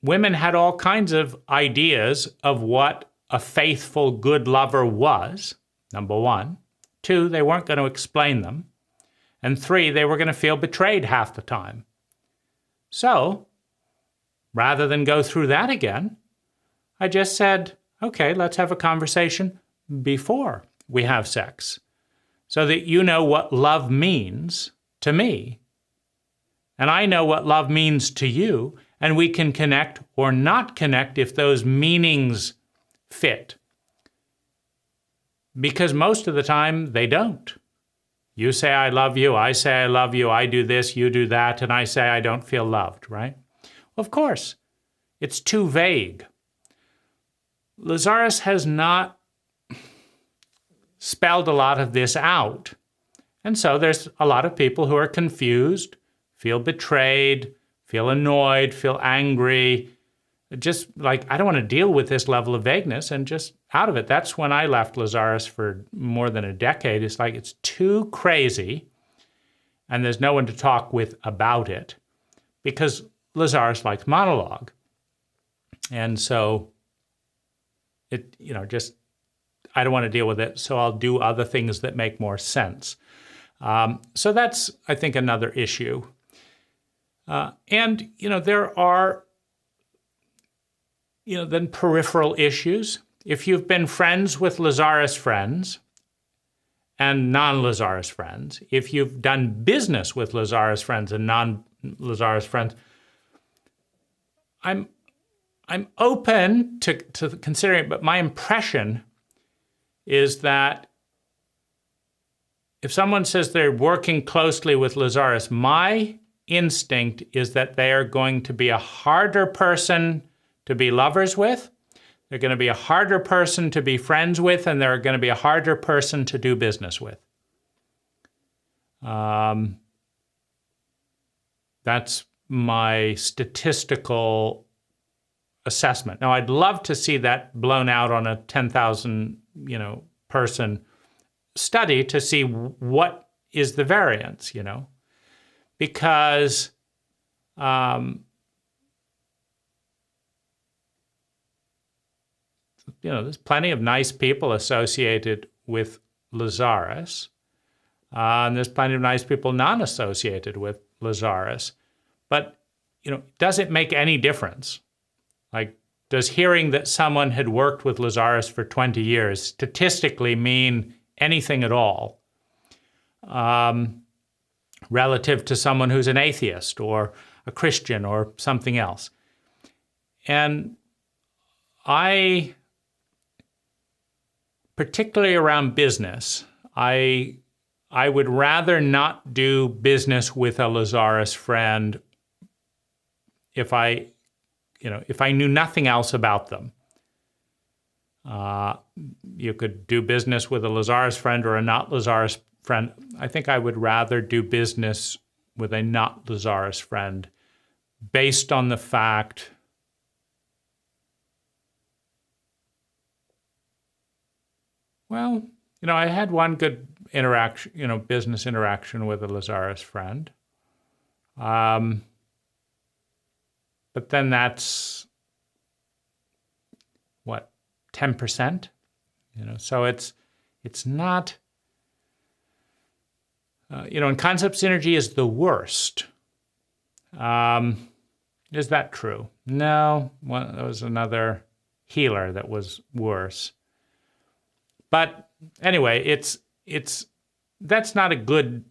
women had all kinds of ideas of what a faithful, good lover was, number one. 2, they weren't going to explain them. And 3, they were going to feel betrayed half the time. So, rather than go through that again, I just said, okay, let's have a conversation before we have sex, so that you know what love means to me, and I know what love means to you, and we can connect or not connect if those meanings fit. Because most of the time, they don't. You say, I love you, I say, I love you, I do this, you do that, and I say, I don't feel loved, right? Well, of course, it's too vague. Lazaris has not spelled a lot of this out. And so there's a lot of people who are confused, feel betrayed, feel annoyed, feel angry, just like, I don't want to deal with this level of vagueness, and just out of it. That's when I left Lazaris for more than a decade. It's like, it's too crazy, and there's no one to talk with about it, because Lazaris likes monologue. And so it, just, I don't want to deal with it, so I'll do other things that make more sense. So that's, I think, another issue. And, there are, then peripheral issues. If you've been friends with Lazaris friends and non-Lazaris friends, if you've done business with Lazaris friends and non-Lazaris friends, I'm open to considering it, but my impression is that if someone says they're working closely with Lazaris, my instinct is that they are going to be a harder person to be lovers with, they're going to be a harder person to be friends with, and they're going to be a harder person to do business with. That's my statistical assessment. Now, I'd love to see that blown out on a 10,000, person study to see what is the variance, because there's plenty of nice people associated with Lazaris, and there's plenty of nice people non-associated with Lazaris. But, does it make any difference? Like, does hearing that someone had worked with Lazaris for 20 years statistically mean anything at all relative to someone who's an atheist or a Christian or something else? And particularly around business, I would rather not do business with a Lazaris friend if I knew nothing else about them. You could do business with a Lazaris friend or a not Lazaris friend. I think I would rather do business with a not Lazaris friend based on the fact I had one good interaction, business interaction with a Lazaris friend. But then that's, 10%? So it's not, And concept synergy is the worst. Is that true? No, there was another healer that was worse. But anyway, that's not a good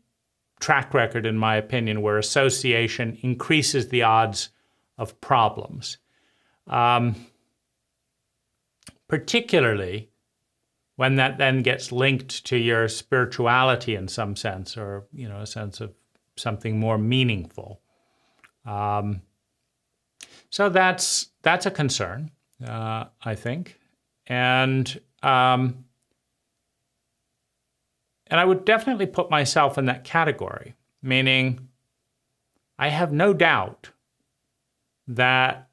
track record, in my opinion, where association increases the odds of problems. Particularly when that then gets linked to your spirituality in some sense, or a sense of something more meaningful. So that's a concern, I think, and I would definitely put myself in that category, meaning I have no doubt that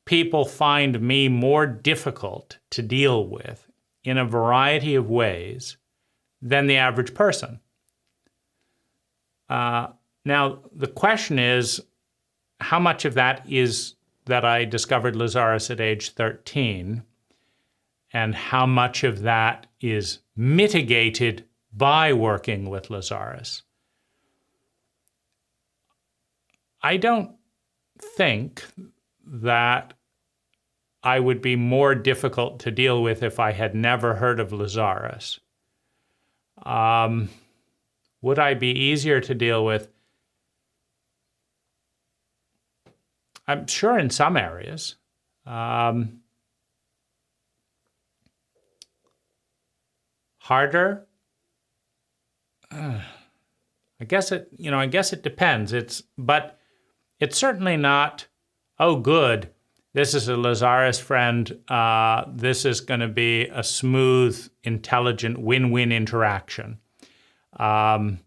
people find me more difficult to deal with in a variety of ways than the average person. Now, the question is, how much of that is that I discovered Lazaris at age 13, and how much of that is mitigated by working with Lazaris? I don't think that I would be more difficult to deal with if I had never heard of Lazaris. Would I be easier to deal with? I'm sure in some areas. Harder? I guess it depends. But it's certainly not, oh, good, this is a Lazaris friend. This is going to be a smooth, intelligent, win-win interaction. And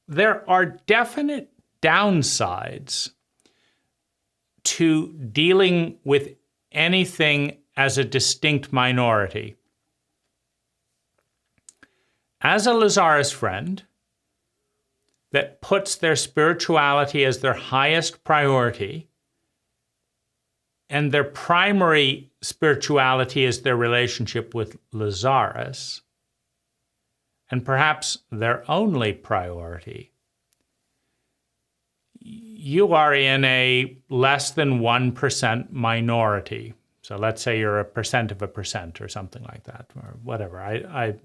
there are definite downsides to dealing with anything as a distinct minority. As a Lazaris friend that puts their spirituality as their highest priority, and their primary spirituality is their relationship with Lazaris, and perhaps their only priority, you are in a less than 1% minority. So let's say you're 1% of 1% or something like that, or whatever. 1%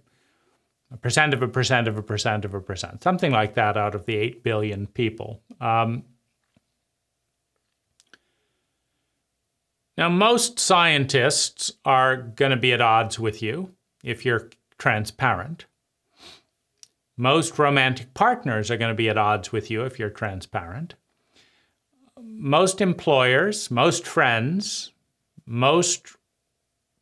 of 1% of 1% of 1%, something like that out of the 8 billion people. Now, most scientists are going to be at odds with you if you're transparent. Most romantic partners are going to be at odds with you if you're transparent. Most employers, most friends, most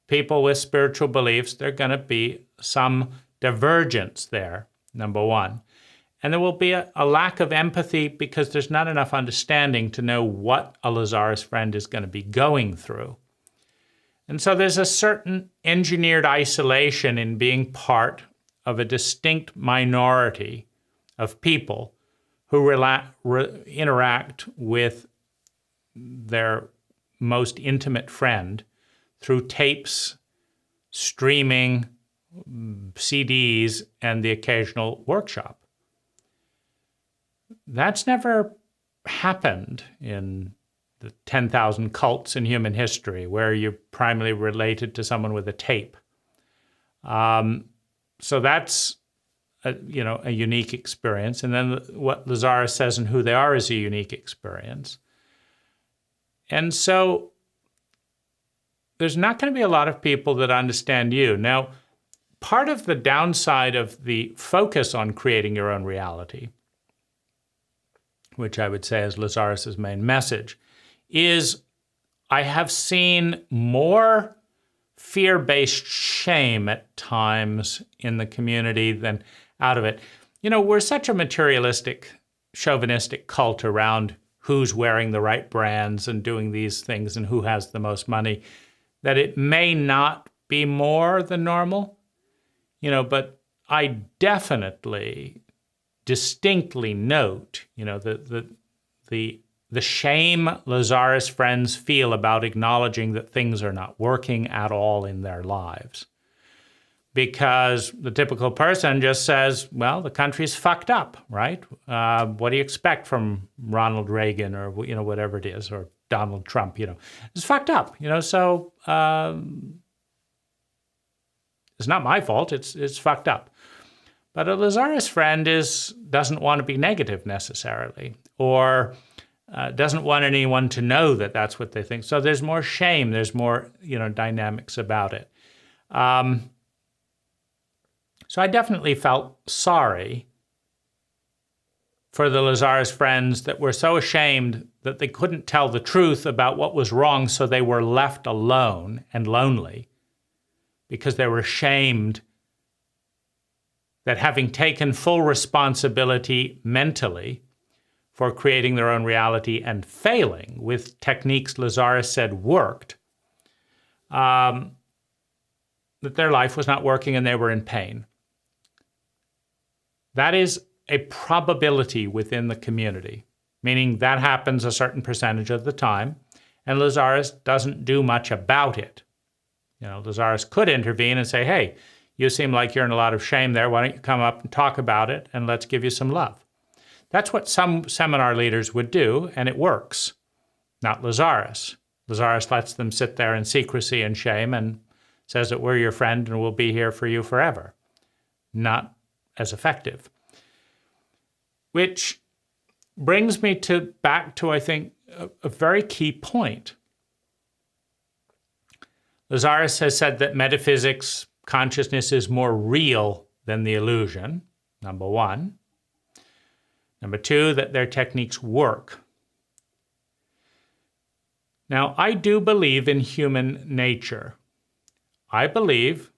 people with spiritual beliefs, there's going to be some divergence there, number one. And there will be a lack of empathy because there's not enough understanding to know what a Lazaris friend is going to be going through. And so there's a certain engineered isolation in being part of a distinct minority of people who interact with their most intimate friend through tapes, streaming, CDs, and the occasional workshop. That's never happened in the 10,000 cults in human history where you're primarily related to someone with a tape. So that's a unique experience. And then what Lazaris says and who they are is a unique experience. And so there's not going to be a lot of people that understand you. Now, part of the downside of the focus on creating your own reality, which I would say is Lazaris's main message, is I have seen more fear-based shame at times in the community than out of it. We're such a materialistic, chauvinistic cult around who's wearing the right brands and doing these things and who has the most money, that it may not be more than normal, but I definitely distinctly note, the shame Lazaris friends feel about acknowledging that things are not working at all in their lives. because the typical person just says, well, the country's fucked up, right? What do you expect from Ronald Reagan or, whatever it is, or Donald Trump, It's fucked up, so it's not my fault, it's fucked up. But a Lazaris friend doesn't want to be negative necessarily, or doesn't want anyone to know that that's what they think. So there's more shame, there's more, dynamics about it. So I definitely felt sorry for the Lazaris friends that were so ashamed that they couldn't tell the truth about what was wrong, so they were left alone and lonely because they were ashamed that having taken full responsibility mentally for creating their own reality and failing with techniques Lazaris said worked, that their life was not working and they were in pain. That is a probability within the community, meaning that happens a certain percentage of the time, and Lazaris doesn't do much about it. Lazaris could intervene and say, hey, you seem like you're in a lot of shame there. Why don't you come up and talk about it, and let's give you some love. That's what some seminar leaders would do, and it works. Not Lazaris. Lazaris lets them sit there in secrecy and shame and says that we're your friend and we'll be here for you forever. Not as effective. Which brings me back to, I think, a very key point. Lazaris has said that metaphysics, consciousness is more real than the illusion, number one. Number two, that their techniques work. Now, I do believe in human nature. I believe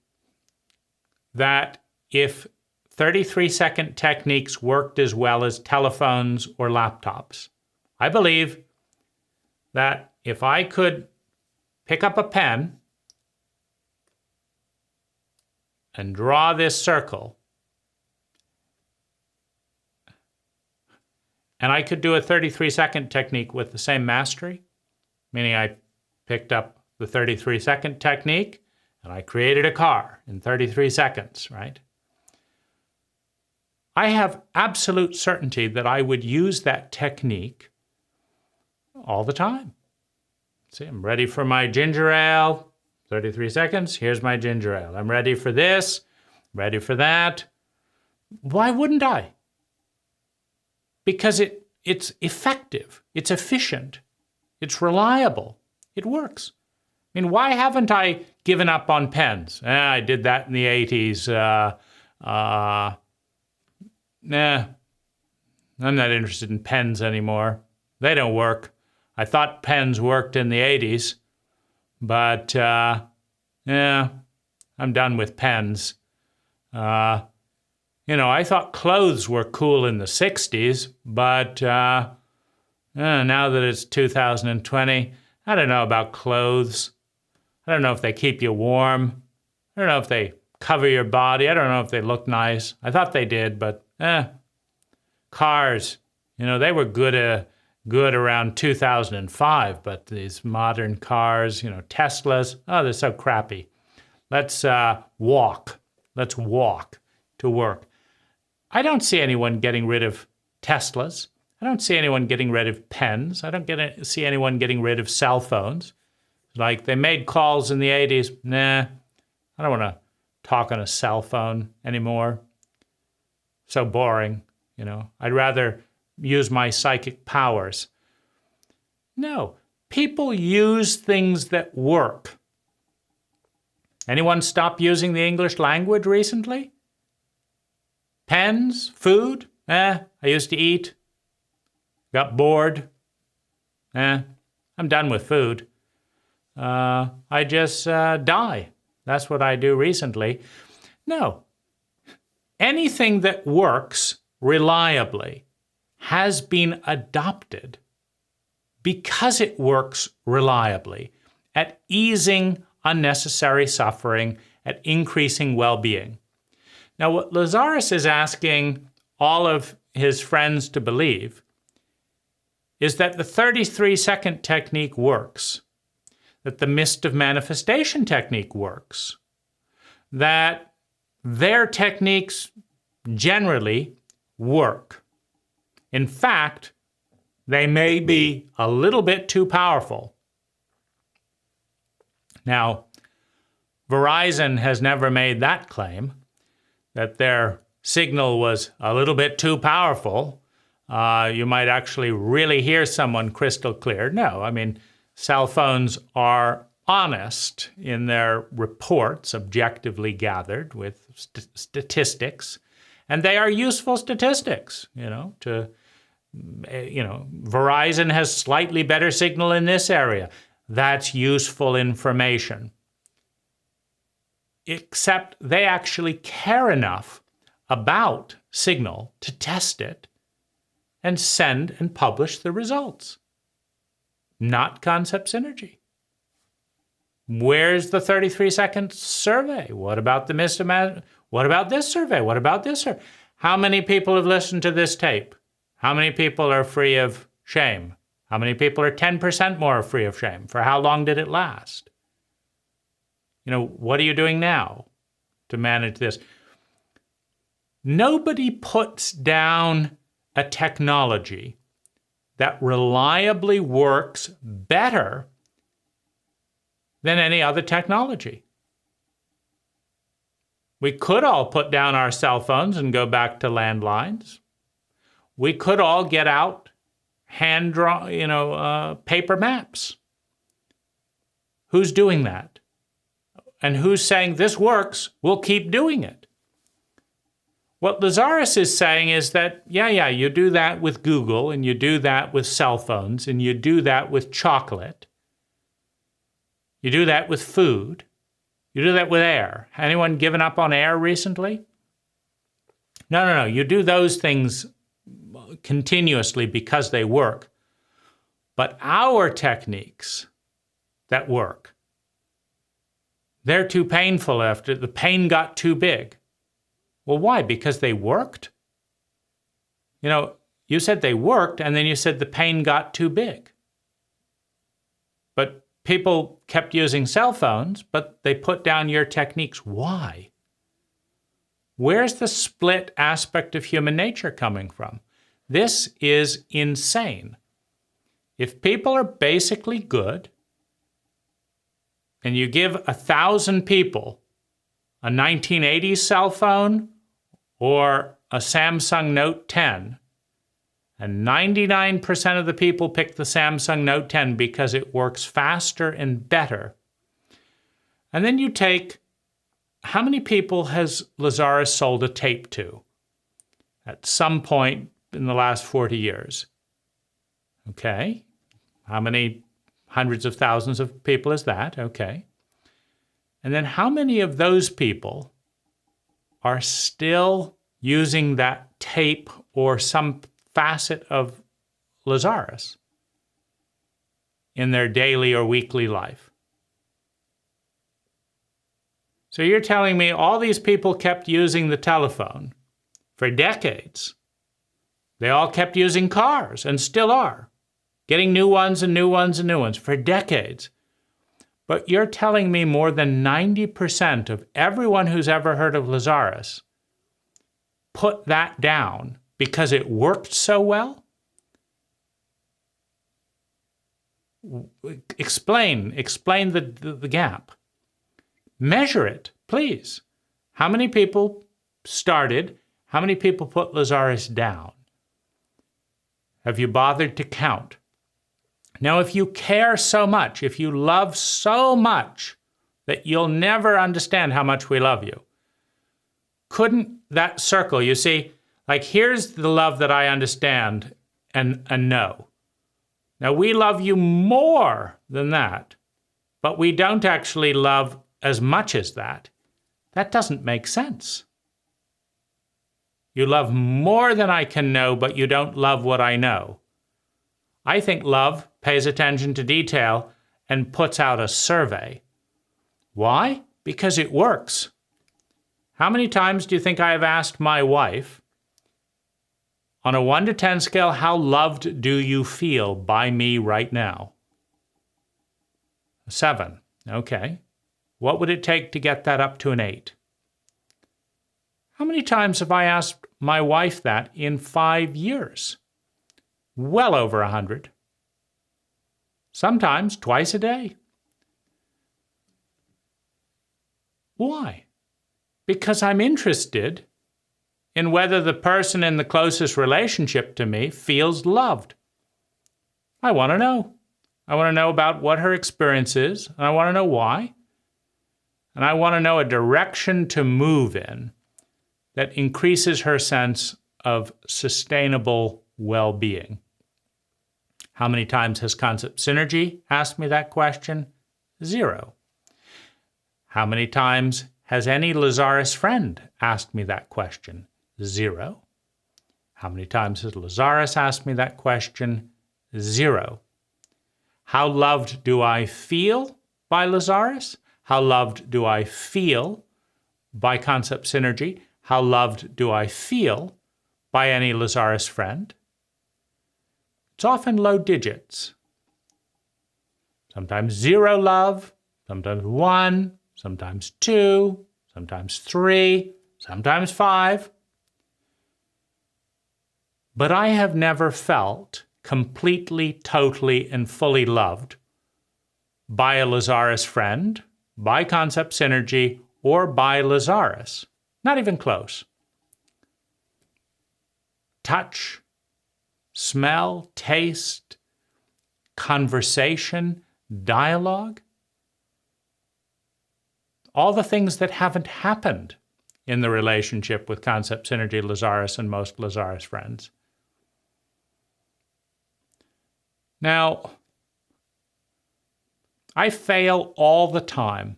that if 33-second techniques worked as well as telephones or laptops, I believe that if I could pick up a pen and draw this circle, and I could do a 33-second technique with the same mastery, meaning I picked up the 33-second technique and I created a car in 33 seconds, right? I have absolute certainty that I would use that technique all the time. See, I'm ready for my ginger ale, 33 seconds, here's my ginger ale. I'm ready for this, ready for that. Why wouldn't I? Because it's effective, it's efficient, it's reliable, it works. I mean, why haven't I given up on pens? I did that in the 80s. Nah, I'm not interested in pens anymore. They don't work. I thought pens worked in the 80s, but yeah, I'm done with pens. I thought clothes were cool in the 60s, but now that it's 2020, I don't know about clothes. I don't know if they keep you warm. I don't know if they cover your body. I don't know if they look nice. I thought they did, but cars, they were good around 2005, but these modern cars, Teslas, they're so crappy. Let's walk. Let's walk to work. I don't see anyone getting rid of Teslas. I don't see anyone getting rid of pens. I don't see anyone getting rid of cell phones. Like, they made calls in the 80s. Nah, I don't want to talk on a cell phone anymore. So boring, I'd rather use my psychic powers. No, people use things that work. Anyone stop using the English language recently? Pens? Food? I used to eat. Got bored. I'm done with food. I just die. That's what I do recently. No. Anything that works reliably has been adopted because it works reliably at easing unnecessary suffering, at increasing well-being. Now, what Lazaris is asking all of his friends to believe is that the 33-second technique works, that the mist of manifestation technique works, that their techniques generally work. In fact, they may be a little bit too powerful. Now, Verizon has never made that claim, that their signal was a little bit too powerful. You might actually really hear someone crystal clear. No, I mean, cell phones are honest in their reports, objectively gathered with statistics, and they are useful statistics, Verizon has slightly better signal in this area. That's useful information. Except they actually care enough about signal to test it and send and publish the results. Not concept synergy. Where's the 33-second survey? What about the mismatch? What about this survey? What about this survey? How many people have listened to this tape? How many people are free of shame? How many people are 10% more free of shame? For how long did it last? What are you doing now to manage this? Nobody puts down a technology that reliably works better than any other technology. We could all put down our cell phones and go back to landlines. We could all get out hand-drawn, paper maps. Who's doing that? And who's saying this works, we'll keep doing it? What Lazaris is saying is that, you do that with Google, and you do that with cell phones, and you do that with chocolate. You do that with food. You do that with air. Anyone given up on air recently? No. You do those things continuously because they work. But our techniques that work, they're too painful after the pain got too big. Well, why? Because they worked? You said they worked, and then you said the pain got too big. But people kept using cell phones, but they put down your techniques. Why? Where's the split aspect of human nature coming from? This is insane. If people are basically good, and you give 1,000 people a 1980s cell phone or a Samsung Note 10, and 99% of the people pick the Samsung Note 10 because it works faster and better. And then you take, how many people has Lazaris sold a tape to at some point in the last 40 years? Okay. How many hundreds of thousands of people is that? Okay. And then how many of those people are still using that tape or some facet of Lazaris in their daily or weekly life? So you're telling me all these people kept using the telephone for decades. They all kept using cars and still are, getting new ones and new ones and new ones for decades. But you're telling me more than 90% of everyone who's ever heard of Lazaris put that down because it worked so well? Explain the gap. Measure it, please. How many people started? How many people put Lazaris down? Have you bothered to count? Now, if you care so much, if you love so much that you'll never understand how much we love you, couldn't that circle, you see, like here's the love that I understand and know. Now, we love you more than that, but we don't actually love as much as that. That doesn't make sense. You love more than I can know, but you don't love what I know. I think love pays attention to detail and puts out a survey. Why? Because it works. How many times do you think I have asked my wife, on a 1 to 10 scale, how loved do you feel by me right now? 7. Okay. What would it take to get that up to an 8? How many times have I asked my wife that in 5 years? Well over 100. Sometimes twice a day. Why? Because I'm interested in whether the person in the closest relationship to me feels loved. I want to know. I want to know about what her experience is, and I want to know why. And I want to know a direction to move in that increases her sense of sustainable well-being. How many times has Concept Synergy asked me that question? 0. How many times has any Lazaris friend asked me that question? 0. How many times has Lazaris asked me that question? 0. How loved do I feel by Lazaris? How loved do I feel by Concept Synergy? How loved do I feel by any Lazaris friend? It's often low digits. Sometimes 0 love, sometimes 1, sometimes 2, sometimes 3, sometimes 5. But I have never felt completely, totally, and fully loved by a Lazaris friend, by Concept Synergy, or by Lazaris. Not even close. Touch, smell, taste, conversation, dialogue. All the things that haven't happened in the relationship with Concept Synergy, Lazaris, and most Lazaris friends. Now, I fail all the time.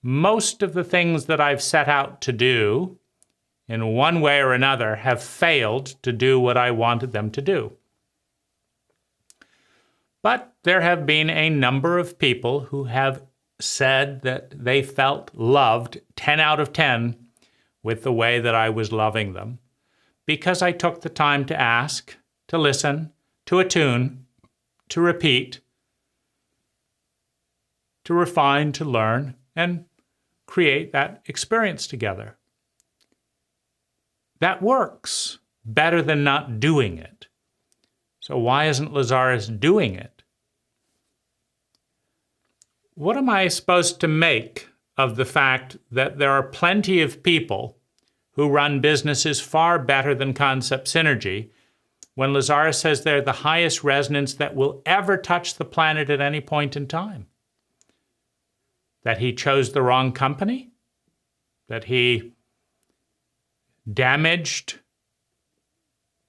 Most of the things that I've set out to do, in one way or another, have failed to do what I wanted them to do. But there have been a number of people who have said that they felt loved 10 out of 10 with the way that I was loving them, because I took the time to ask, to listen, to attune, to repeat, to refine, to learn, and create that experience together. That works better than not doing it. So why isn't Lazaris doing it? What am I supposed to make of the fact that there are plenty of people who run businesses far better than Concept Synergy when Lazaris says they're the highest resonance that will ever touch the planet at any point in time? That he chose the wrong company? That he damaged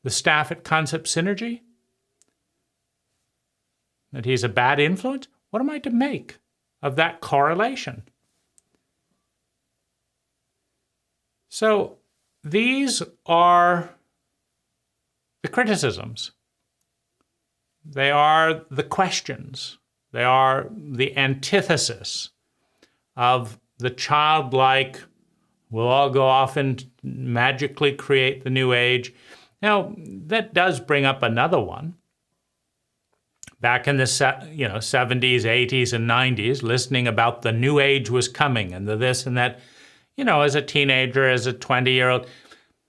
the staff at Concept Synergy? That he's a bad influence? What am I to make of that correlation? So these are the criticisms. They are the questions. They are the antithesis of the childlike, we'll all go off and magically create the new age. Now, that does bring up another one. Back in the 70s, 80s, and 90s, listening about the new age was coming and the this and that, as a teenager, as a 20-year-old,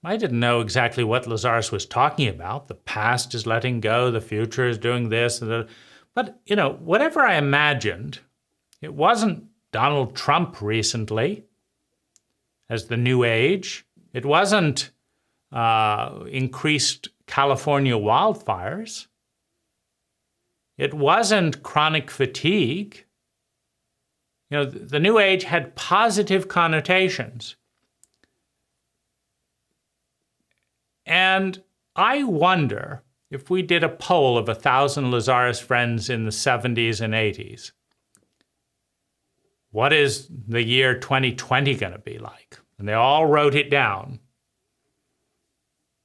I didn't know exactly what Lazaris was talking about. The past is letting go, the future is doing this. But, whatever I imagined, it wasn't Donald Trump recently as the new age. It wasn't increased California wildfires. It wasn't chronic fatigue. The new age had positive connotations. And I wonder if we did a poll of 1,000 Lazaris friends in the 70s and 80s, what is the year 2020 going to be like? And they all wrote it down.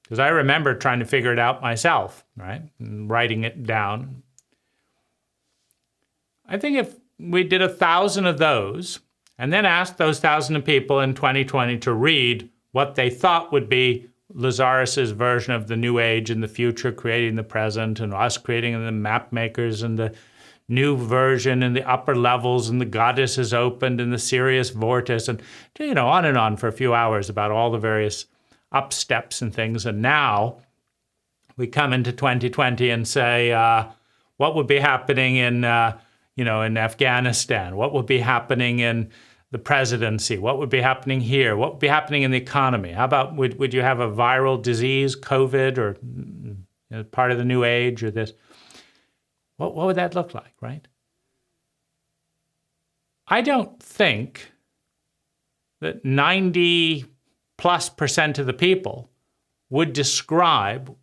Because I remember trying to figure it out myself, right? And writing it down. I think if we did 1,000 of those, and then asked those 1,000 people in 2020 to read what they thought would be Lazaris's version of the new age in the future, creating the present, and us creating the map makers and the new version in the upper levels, and the goddess is opened in the Sirius vortex, and on and on for a few hours about all the various up steps and things. And now we come into 2020 and say, what would be happening in in Afghanistan? What would be happening in the presidency? What would be happening here? What would be happening in the economy? How about would you have a viral disease, COVID, or part of the new age, or this? What would that look like, right? I don't think that 90+% of the people would describe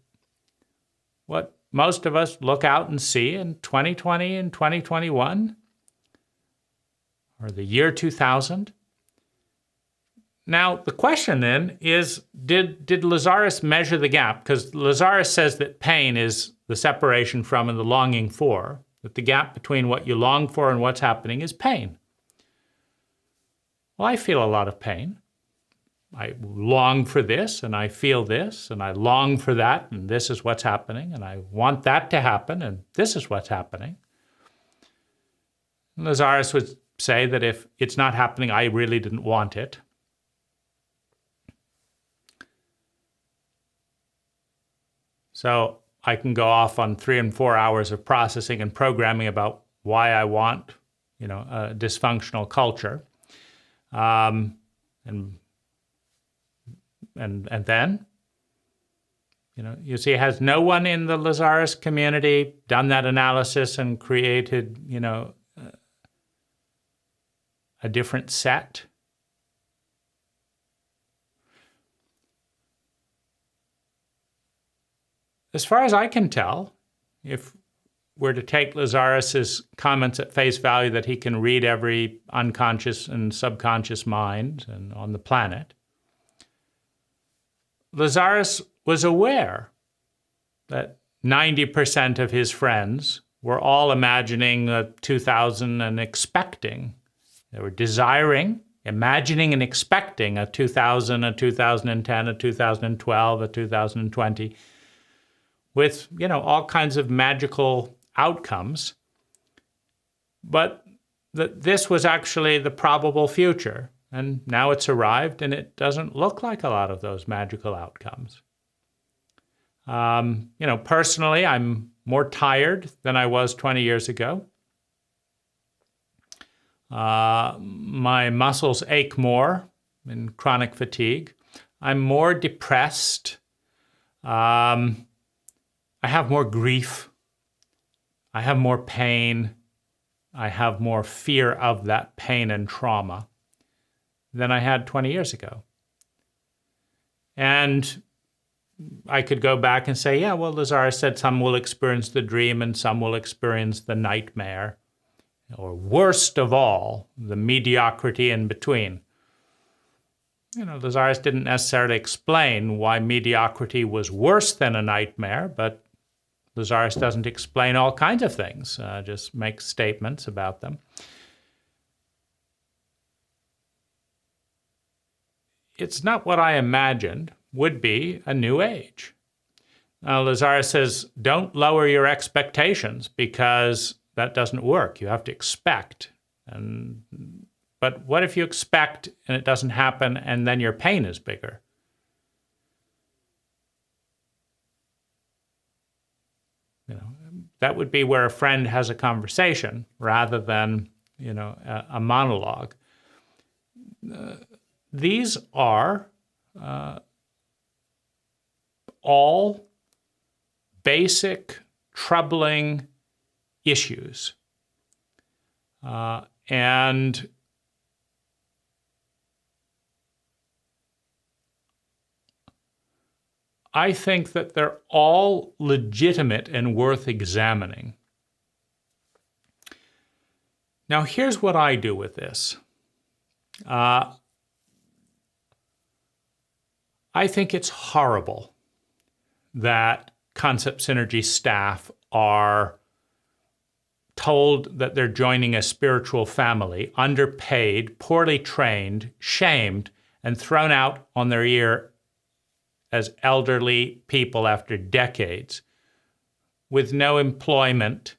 what most of us look out and see in 2020 and 2021, or the year 2000. Now, the question then is, did Lazaris measure the gap? Because Lazaris says that pain is the separation from and the longing for, that the gap between what you long for and what's happening is pain. Well, I feel a lot of pain. I long for this, and I feel this, and I long for that, and this is what's happening, and I want that to happen, and this is what's happening. And Lazaris would say that if it's not happening, I really didn't want it. So I can go off on 3 and 4 hours of processing and programming about why I want, a dysfunctional culture. And then, you see, has no one in the Lazaris community done that analysis and created, a different set? As far as I can tell, if we're to take Lazaris's comments at face value that he can read every unconscious and subconscious mind and on the planet, Lazaris was aware that 90% of his friends were all imagining a 2000 and expecting. They were desiring, imagining and expecting a 2000, a 2010, a 2012, a 2020, with, all kinds of magical outcomes. But that this was actually the probable future. And now it's arrived, and it doesn't look like a lot of those magical outcomes. Personally, I'm more tired than I was 20 years ago. My muscles ache more in chronic fatigue. I'm more depressed. I have more grief. I have more pain. I have more fear of that pain and trauma than I had 20 years ago. And I could go back and say, yeah, well, Lazaris said some will experience the dream and some will experience the nightmare, or worst of all, the mediocrity in between. Lazaris didn't necessarily explain why mediocrity was worse than a nightmare, but Lazaris doesn't explain all kinds of things, just makes statements about them. It's not what I imagined would be a new age. Now, Lazaris says, don't lower your expectations because that doesn't work. You have to expect. But what if you expect and it doesn't happen and then your pain is bigger? That would be where a friend has a conversation rather than, a monologue. These are all basic, troubling issues. And I think that they're all legitimate and worth examining. Now, here's what I do with this. I think it's horrible that Concept Synergy staff are told that they're joining a spiritual family, underpaid, poorly trained, shamed, and thrown out on their ear as elderly people after decades with no employment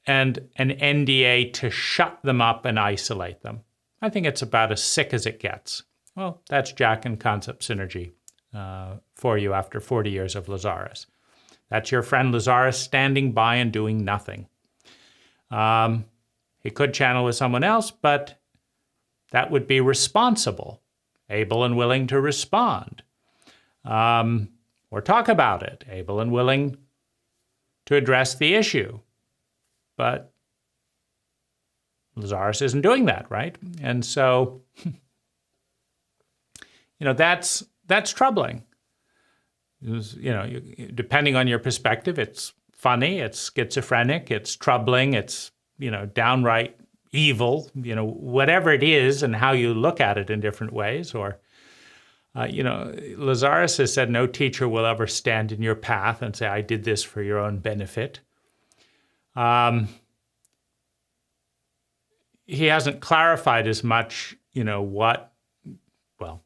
and an NDA to shut them up and isolate them. I think it's about as sick as it gets. Well, that's Jach and concept synergy for you after 40 years of Lazaris. That's your friend Lazaris standing by and doing nothing. He could channel with someone else, but that would be responsible, able and willing to respond. Or talk about it, able and willing to address the issue. But Lazaris isn't doing that, right? And so, that's troubling. Depending on your perspective, it's funny, it's schizophrenic, it's troubling, it's, downright evil, whatever it is and how you look at it in different ways. Or, Lazaris has said no teacher will ever stand in your path and say, I did this for your own benefit. He hasn't clarified as much,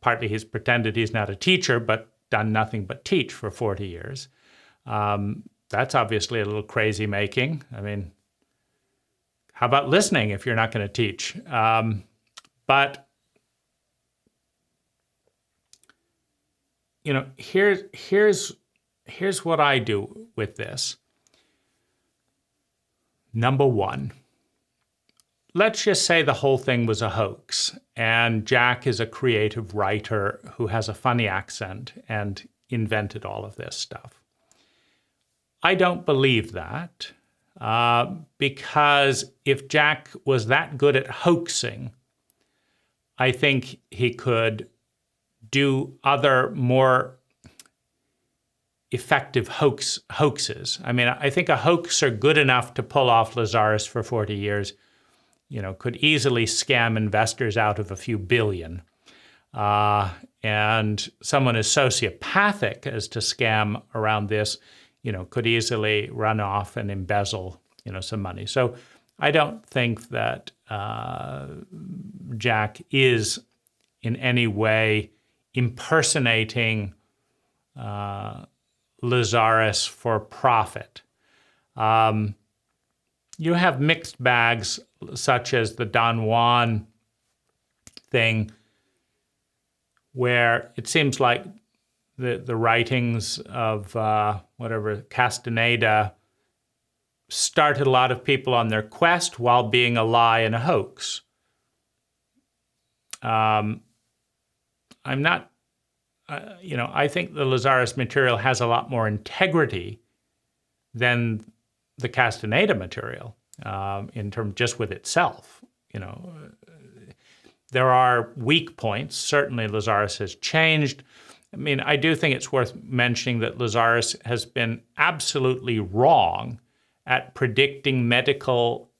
partly he's pretended he's not a teacher, but done nothing but teach for 40 years. That's obviously a little crazy making. I mean, how about listening if you're not going to teach? But here's what I do with this. Number one, let's just say the whole thing was a hoax, and Jach is a creative writer who has a funny accent and invented all of this stuff. I don't believe that, because if Jach was that good at hoaxing, I think he could do other more effective hoaxes. I mean, I think a hoaxer good enough to pull off Lazaris for 40 years, could easily scam investors out of a few billion. And someone as sociopathic as to scam around this, could easily run off and embezzle, some money. So I don't think that Jach is in any way impersonating Lazaris for profit. You have mixed bags such as the Don Juan thing, where it seems like the writings of Castaneda started a lot of people on their quest while being a lie and a hoax. I think the Lazaris material has a lot more integrity than the Castaneda material in terms just with itself. There are weak points. Certainly Lazaris has changed. I mean, I do think it's worth mentioning that Lazaris has been absolutely wrong at predicting medical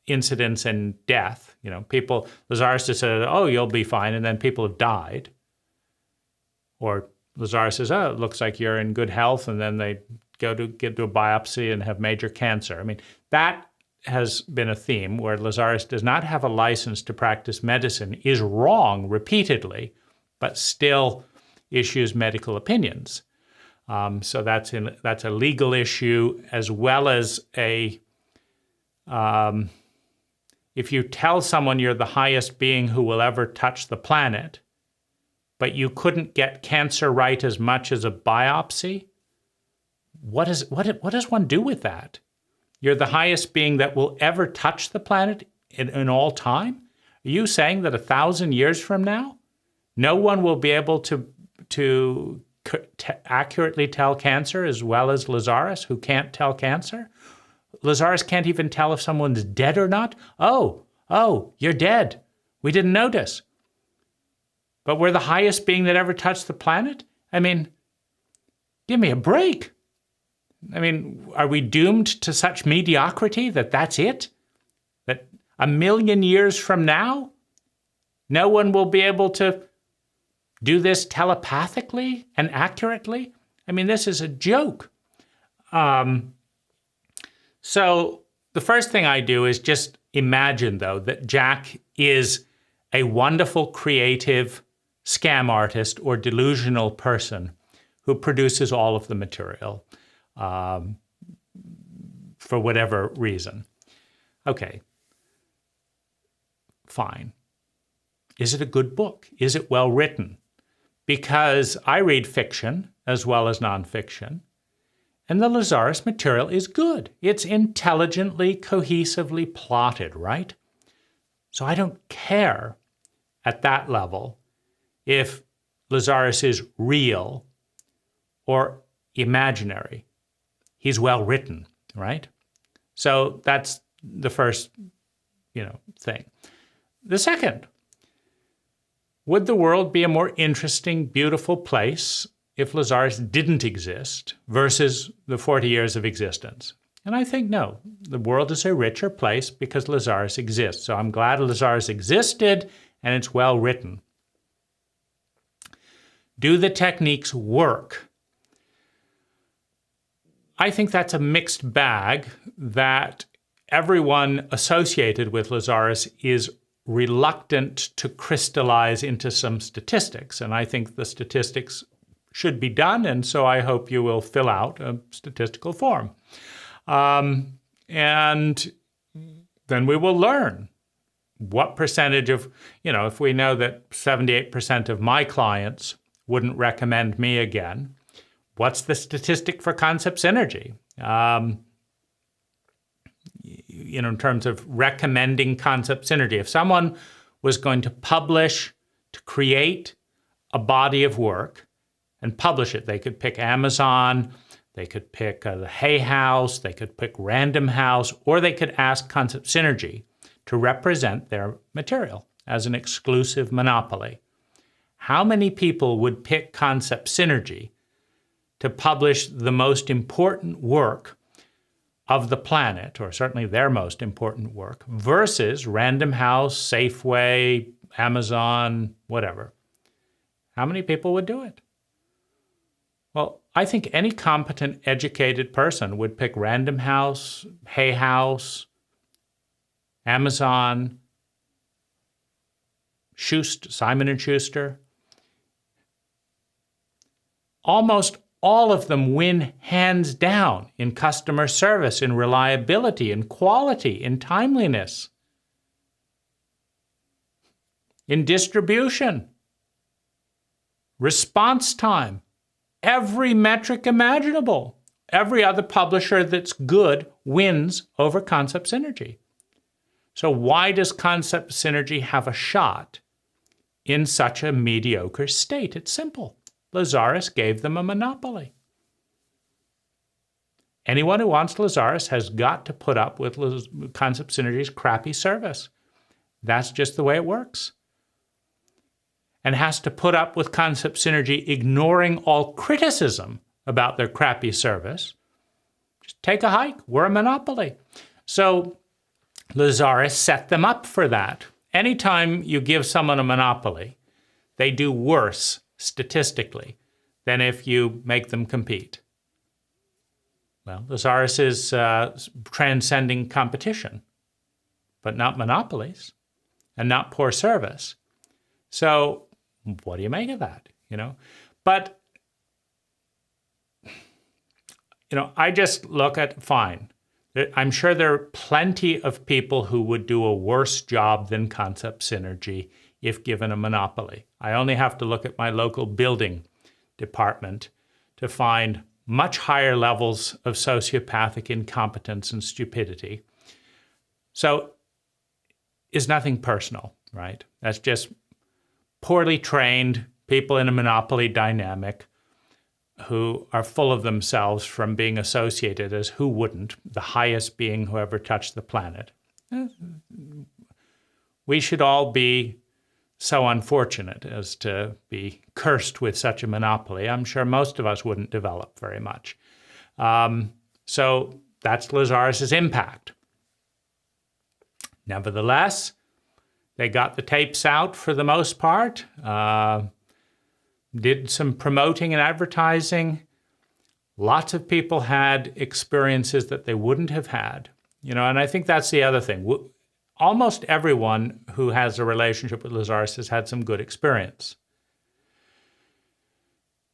incidents and death. Lazaris has said, oh, you'll be fine, and then people have died. Or Lazaris says, oh, it looks like you're in good health, and then they go to get to a biopsy and have major cancer. I mean, that has been a theme where Lazaris does not have a license to practice medicine, is wrong repeatedly, but still issues medical opinions. So that's a legal issue, as well as if you tell someone you're the highest being who will ever touch the planet, but you couldn't get cancer right as much as a biopsy, what does one do with that? You're the highest being that will ever touch the planet in all time? Are you saying that 1,000 years from now, no one will be able to accurately tell cancer as well as Lazaris, who can't tell cancer? Lazaris can't even tell if someone's dead or not? Oh, you're dead. We didn't notice. But we're the highest being that ever touched the planet? I mean, give me a break. I mean, are we doomed to such mediocrity that that's it? That 1,000,000 years from now, no one will be able to do this telepathically and accurately? I mean, this is a joke. So the first thing I do is just imagine, though, that Jach is a wonderful, creative scam artist or delusional person who produces all of the material for whatever reason. Okay, fine. Is it a good book? Is it well written? Because I read fiction as well as nonfiction, and the Lazaris material is good. It's intelligently, cohesively plotted, right? So I don't care at that level if Lazaris is real or imaginary. He's well written, right? So that's the first, thing. The second, would the world be a more interesting, beautiful place if Lazaris didn't exist versus the 40 years of existence? And I think no. The world is a richer place because Lazaris exists. So I'm glad Lazaris existed and it's well written. Do the techniques work? I think that's a mixed bag that everyone associated with Lazaris is reluctant to crystallize into some statistics. And I think the statistics should be done, and so I hope you will fill out a statistical form. And then we will learn what percentage of, if we know that 78% of my clients wouldn't recommend me again, what's the statistic for concept synergy? In terms of recommending concept synergy. If someone was going to publish, to create a body of work and publish it, they could pick Amazon, they could pick the Hay House, they could pick Random House, or they could ask Concept Synergy to represent their material as an exclusive monopoly. How many people would pick Concept Synergy to publish the most important work of the planet, or certainly their most important work, versus Random House, Safeway, Amazon, whatever? How many people would do it? Well, I think any competent, educated person would pick Random House, Hay House, Amazon, Simon & Schuster. Almost all of them win hands down in customer service, in reliability, in quality, in timeliness, in distribution, response time, every metric imaginable. Every other publisher that's good wins over Concept Synergy. So why does Concept Synergy have a shot in such a mediocre state? It's simple. Lazaris gave them a monopoly. Anyone who wants Lazaris has got to put up with Concept Synergy's crappy service. That's just the way it works. And has to put up with Concept Synergy ignoring all criticism about their crappy service. Just take a hike. We're a monopoly. So Lazaris set them up for that. Anytime you give someone a monopoly, they do worse statistically than if you make them compete. Well, Lazaris is transcending competition, but not monopolies and not poor service. So what do you make of that? But I just look at, fine. I'm sure there are plenty of people who would do a worse job than Concept Synergy if given a monopoly. I only have to look at my local building department to find much higher levels of sociopathic incompetence and stupidity. So it's nothing personal, right? That's just poorly trained people in a monopoly dynamic who are full of themselves from being associated as who wouldn't, the highest being who ever touched the planet. We should all be so unfortunate as to be cursed with such a monopoly. I'm sure most of us wouldn't develop very much. So that's Lazaris's impact. Nevertheless, they got the tapes out for the most part, did some promoting and advertising. Lots of people had experiences that they wouldn't have had. And I think that's the other thing. Almost everyone who has a relationship with Lazaris has had some good experience.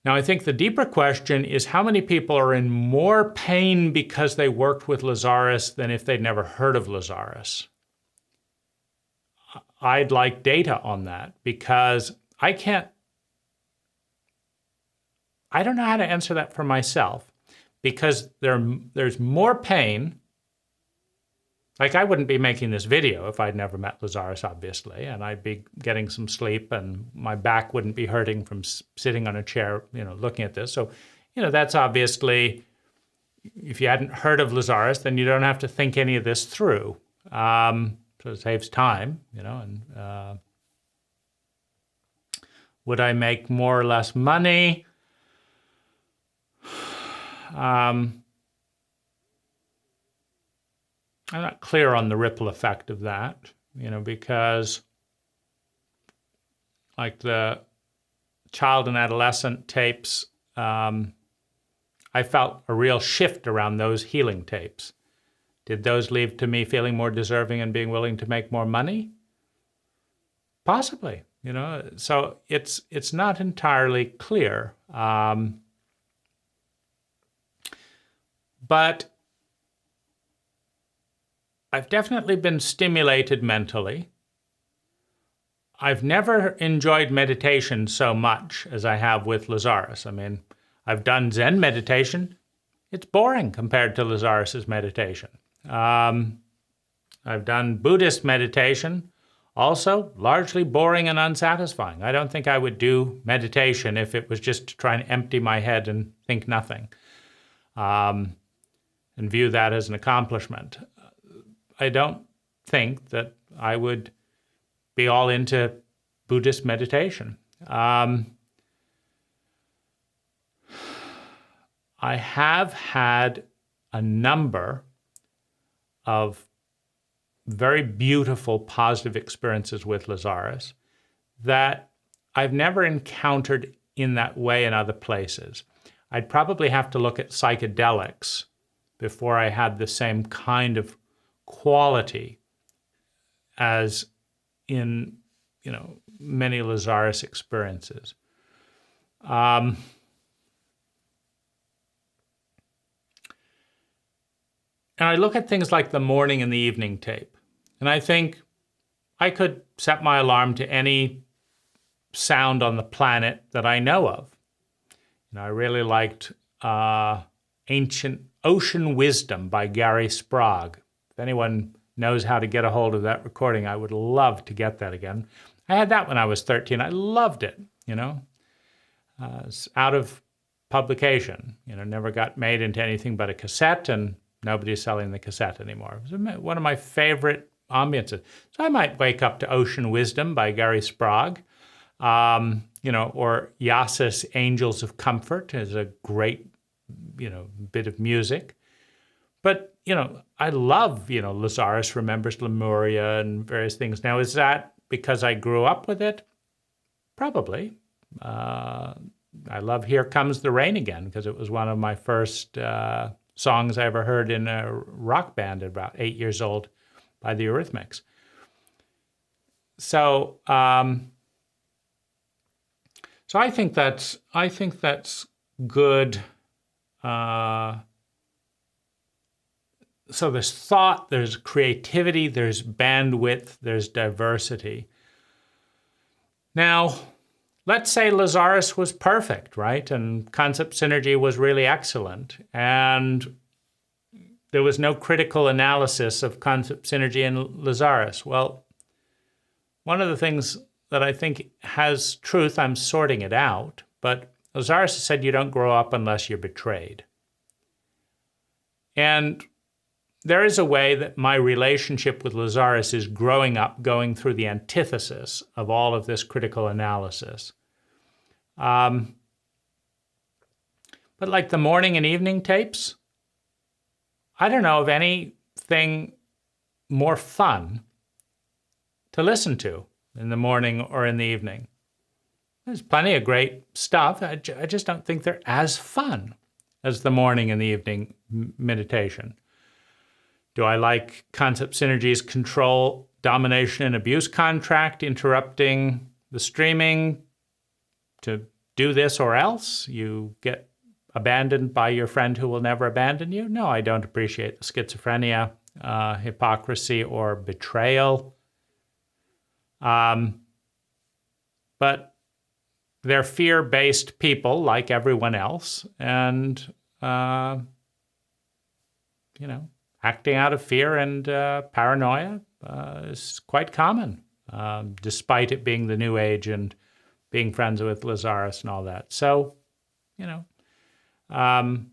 Now, I think the deeper question is how many people are in more pain because they worked with Lazaris than if they'd never heard of Lazaris? I'd like data on that because I don't know how to answer that for myself because there's more pain. Like, I wouldn't be making this video if I'd never met Lazaris, obviously, and I'd be getting some sleep and my back wouldn't be hurting from sitting on a chair, looking at this. So, that's obviously, if you hadn't heard of Lazaris, then you don't have to think any of this through. So it saves time, and would I make more or less money? I'm not clear on the ripple effect of that, because like the child and adolescent tapes, I felt a real shift around those healing tapes. Did those lead to me feeling more deserving and being willing to make more money? Possibly, so it's not entirely clear. But I've definitely been stimulated mentally. I've never enjoyed meditation so much as I have with Lazaris. I mean, I've done Zen meditation. It's boring compared to Lazaris's meditation. I've done Buddhist meditation, also largely boring and unsatisfying. I don't think I would do meditation if it was just to try and empty my head and think nothing, and view that as an accomplishment. I don't think that I would be all into Buddhist meditation. I have had a number of very beautiful positive experiences with Lazaris that I've never encountered in that way in other places. I'd probably have to look at psychedelics before I had the same kind of quality as in, many Lazaris experiences. And I look at things like the morning and the evening tape, and I think I could set my alarm to any sound on the planet that I know of. I really liked Ancient Ocean Wisdom by Gary Sprague. If anyone knows how to get a hold of that recording, I would love to get that again. I had that when I was 13. I loved it, It's out of publication, never got made into anything but a cassette, and nobody's selling the cassette anymore. It was one of my favorite ambiances. So I might wake up to Ocean Wisdom by Gary Sprague, or Yasis Angels of Comfort is a great, bit of music. But, I love, Lazaris Remembers Lemuria and various things. Now, is that because I grew up with it? Probably. I love Here Comes the Rain Again because it was one of my first songs I ever heard in a rock band at about 8 years old by the Eurythmics. So, so I think that's good. So there's thought, there's creativity, there's bandwidth, there's diversity. Now, let's say Lazaris was perfect, right? And concept synergy was really excellent. And there was no critical analysis of concept synergy in Lazaris. Well, one of the things that I think has truth, I'm sorting it out, but Lazaris said you don't grow up unless you're betrayed. And there is a way that my relationship with Lazaris is growing up, going through the antithesis of all of this critical analysis. But like the morning and evening tapes, I don't know of anything more fun to listen to in the morning or in the evening. There's plenty of great stuff. I just don't think they're as fun as the morning and the evening meditation. Do I like concept synergy's control, domination, and abuse contract, interrupting the streaming to do this or else. You get abandoned by your friend who will never abandon you. No, I don't appreciate the schizophrenia, hypocrisy, or betrayal. But they're fear-based people like everyone else, and acting out of fear and paranoia is quite common, despite it being the New Age and being friends with Lazaris and all that. So,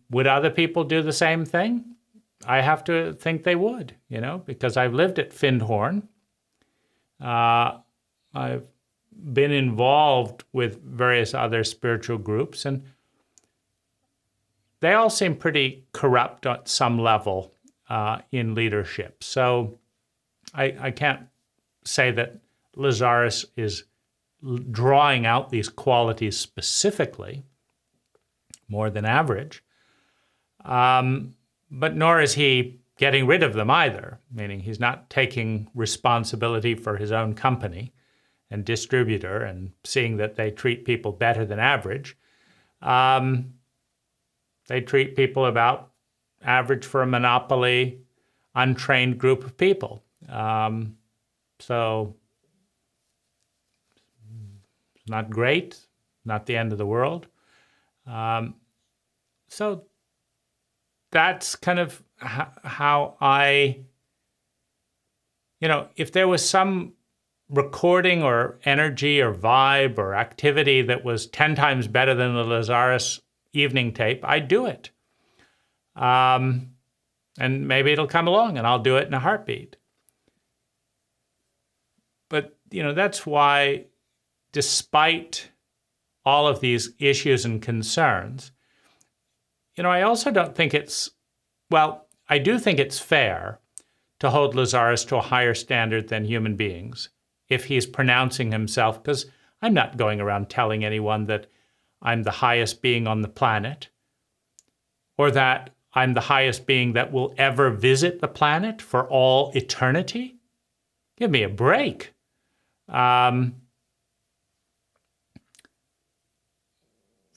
would other people do the same thing? I have to think they would, because I've lived at Findhorn. I've been involved with various other spiritual groups, and they all seem pretty corrupt at some level in leadership. So I can't say that Lazaris is drawing out these qualities specifically more than average, but nor is he getting rid of them either, meaning he's not taking responsibility for his own company and distributor and seeing that they treat people better than average. They treat people about average for a monopoly, untrained group of people. So it's not great, not the end of the world. So that's kind of how I, if there was some recording or energy or vibe or activity that was 10 times better than the Lazaris evening tape, I'd do it. And maybe it'll come along and I'll do it in a heartbeat. But, that's why, despite all of these issues and concerns, I also don't think I do think it's fair to hold Lazaris to a higher standard than human beings if he's pronouncing himself, because I'm not going around telling anyone that I'm the highest being on the planet, or that I'm the highest being that will ever visit the planet for all eternity. Give me a break.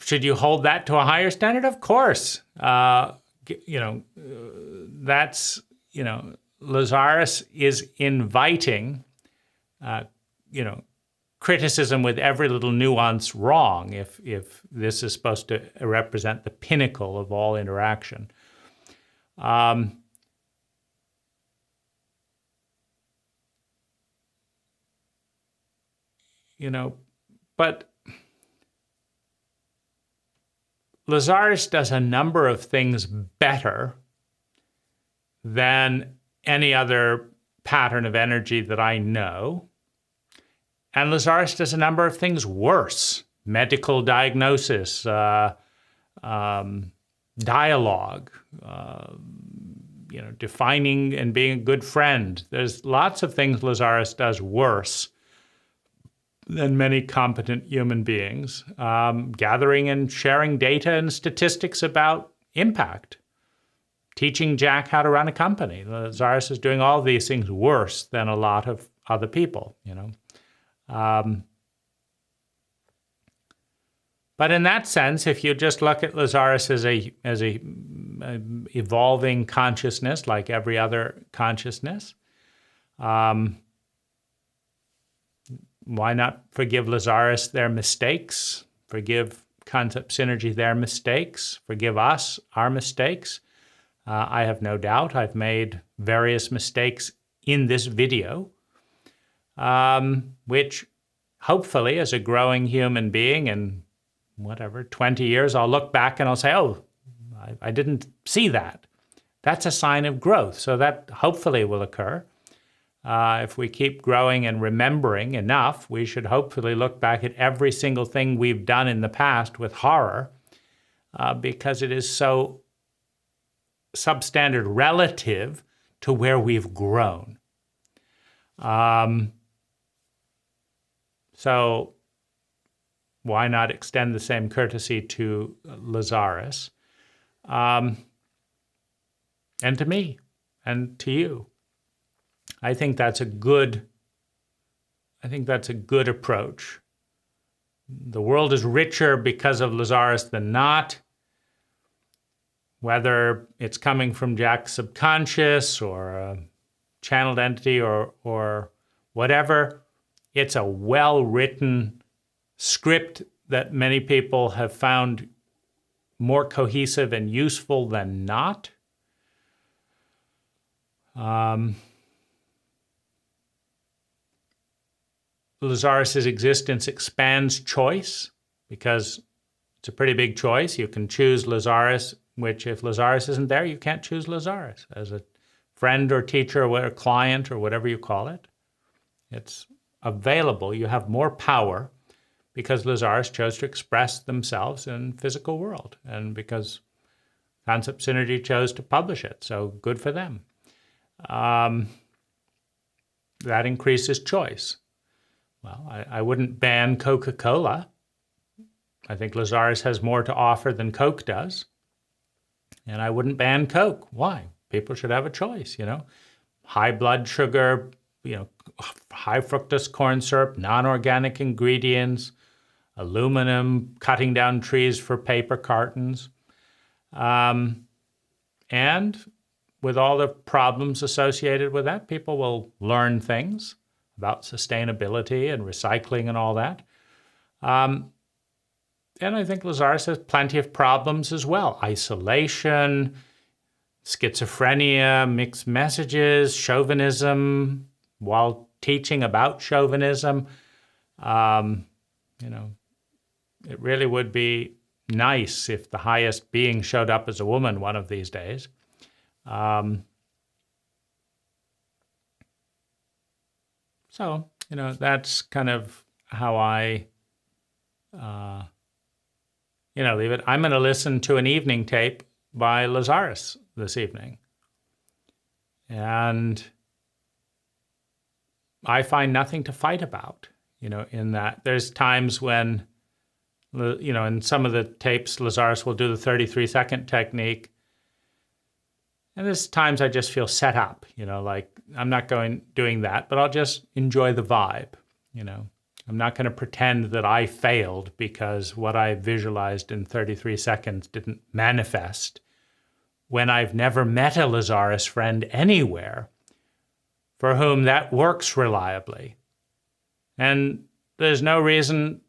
Should you hold that to a higher standard? Of course. Lazaris is inviting, criticism with every little nuance wrong if this is supposed to represent the pinnacle of all interaction. But Lazaris does a number of things better than any other pattern of energy that I know. And Lazaris does a number of things worse. Medical diagnosis, dialogue, defining and being a good friend. There's lots of things Lazaris does worse than many competent human beings. Gathering and sharing data and statistics about impact. Teaching Jach how to run a company. Lazaris is doing all these things worse than a lot of other people, But in that sense, if you just look at Lazaris as a evolving consciousness, like every other consciousness, why not forgive Lazaris their mistakes? Forgive Concept Synergy their mistakes? Forgive us our mistakes? I have no doubt I've made various mistakes in this video, which hopefully as a growing human being in 20 years, I'll look back and I'll say, oh, I didn't see that. That's a sign of growth. So that hopefully will occur. If we keep growing and remembering enough, we should hopefully look back at every single thing we've done in the past with horror, because it is so substandard relative to where we've grown. So why not extend the same courtesy to Lazaris, and to me, and to you? I think that's a good approach, the world is richer because of Lazaris than not. Whether it's coming from Jach's subconscious or a channeled entity or whatever, it's a well-written script that many people have found more cohesive and useful than not. Lazaris' existence expands choice because it's a pretty big choice. You can choose Lazaris, which if Lazaris isn't there, you can't choose Lazaris as a friend or teacher or a client or whatever you call it. It's available. You have more power because Lazaris chose to express themselves in physical world and because Concept Synergy chose to publish it. So good for them. That increases choice. Well, I wouldn't ban Coca-Cola. I think Lazaris has more to offer than Coke does. And I wouldn't ban Coke. Why? People should have a choice, High blood sugar, high fructose corn syrup, non-organic ingredients, aluminum, cutting down trees for paper cartons. And with all the problems associated with that, people will learn things about sustainability and recycling and all that. And I think Lazaris has plenty of problems as well. Isolation, schizophrenia, mixed messages, chauvinism, while teaching about chauvinism. It really would be nice if the highest being showed up as a woman one of these days. So, that's kind of how I, leave it. I'm going to listen to an evening tape by Lazaris this evening. And I find nothing to fight about, in that. There's times when, in some of the tapes, Lazaris will do the 33-second technique. And there's times I just feel set up, like I'm not doing that, but I'll just enjoy the vibe, I'm not going to pretend that I failed because what I visualized in 33 seconds didn't manifest when I've never met a Lazaris friend anywhere for whom that works reliably. And there's no reason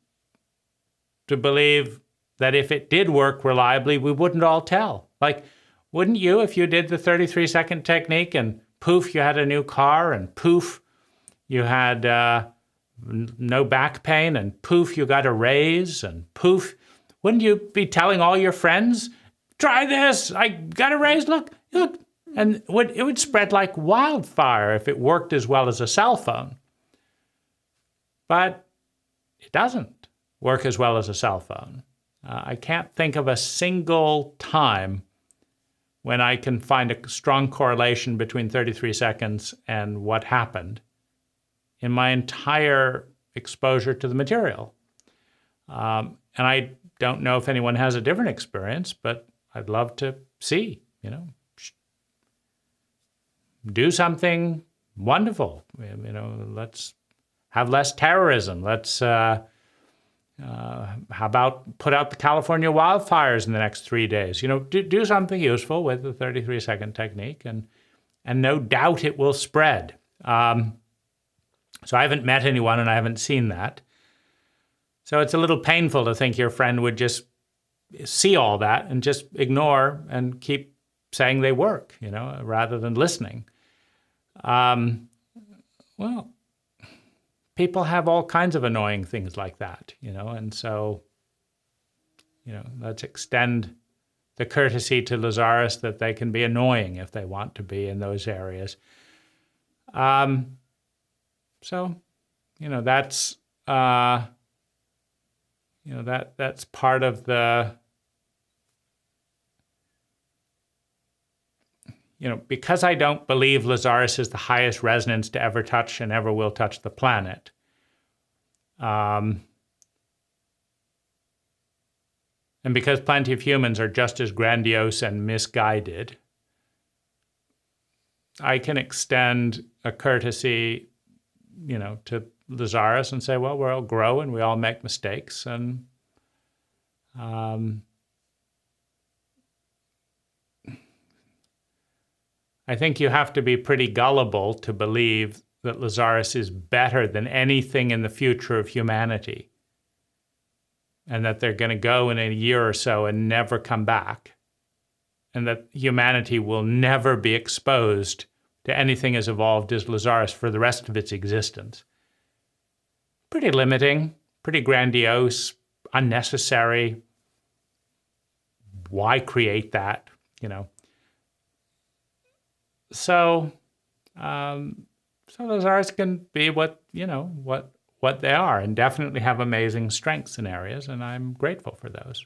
to believe that if it did work reliably, we wouldn't all tell. Like, wouldn't you if you did the 33-second technique and poof, you had a new car and poof, you had no back pain and poof, you got a raise and poof, wouldn't you be telling all your friends, try this, I got a raise, look. And it would spread like wildfire if it worked as well as a cell phone. But it doesn't work as well as a cell phone. I can't think of a single time when I can find a strong correlation between 33 seconds and what happened in my entire exposure to the material. And I don't know if anyone has a different experience, but I'd love to see, do something wonderful. Let's have less terrorism. Let's, how about put out the California wildfires in the next 3 days? Do something useful with the 33-second technique, and no doubt it will spread. So I haven't met anyone and I haven't seen that. So it's a little painful to think your friend would just see all that and just ignore and keep saying they work, rather than listening. Well, people have all kinds of annoying things like that, and so, let's extend the courtesy to Lazaris that they can be annoying if they want to be in those areas. So, that's, that's part of the, because I don't believe Lazaris is the highest resonance to ever touch and ever will touch the planet. And because plenty of humans are just as grandiose and misguided, I can extend a courtesy, to Lazaris and say, well, we'll all grow and we all make mistakes. And I think you have to be pretty gullible to believe that Lazaris is better than anything in the future of humanity, and that they're going to go in a year or so and never come back, and that humanity will never be exposed to anything as evolved as Lazaris for the rest of its existence. Pretty limiting, pretty grandiose, unnecessary. Why create that, you know? So Lazaris can be what they are, and definitely have amazing strengths in areas, and I'm grateful for those.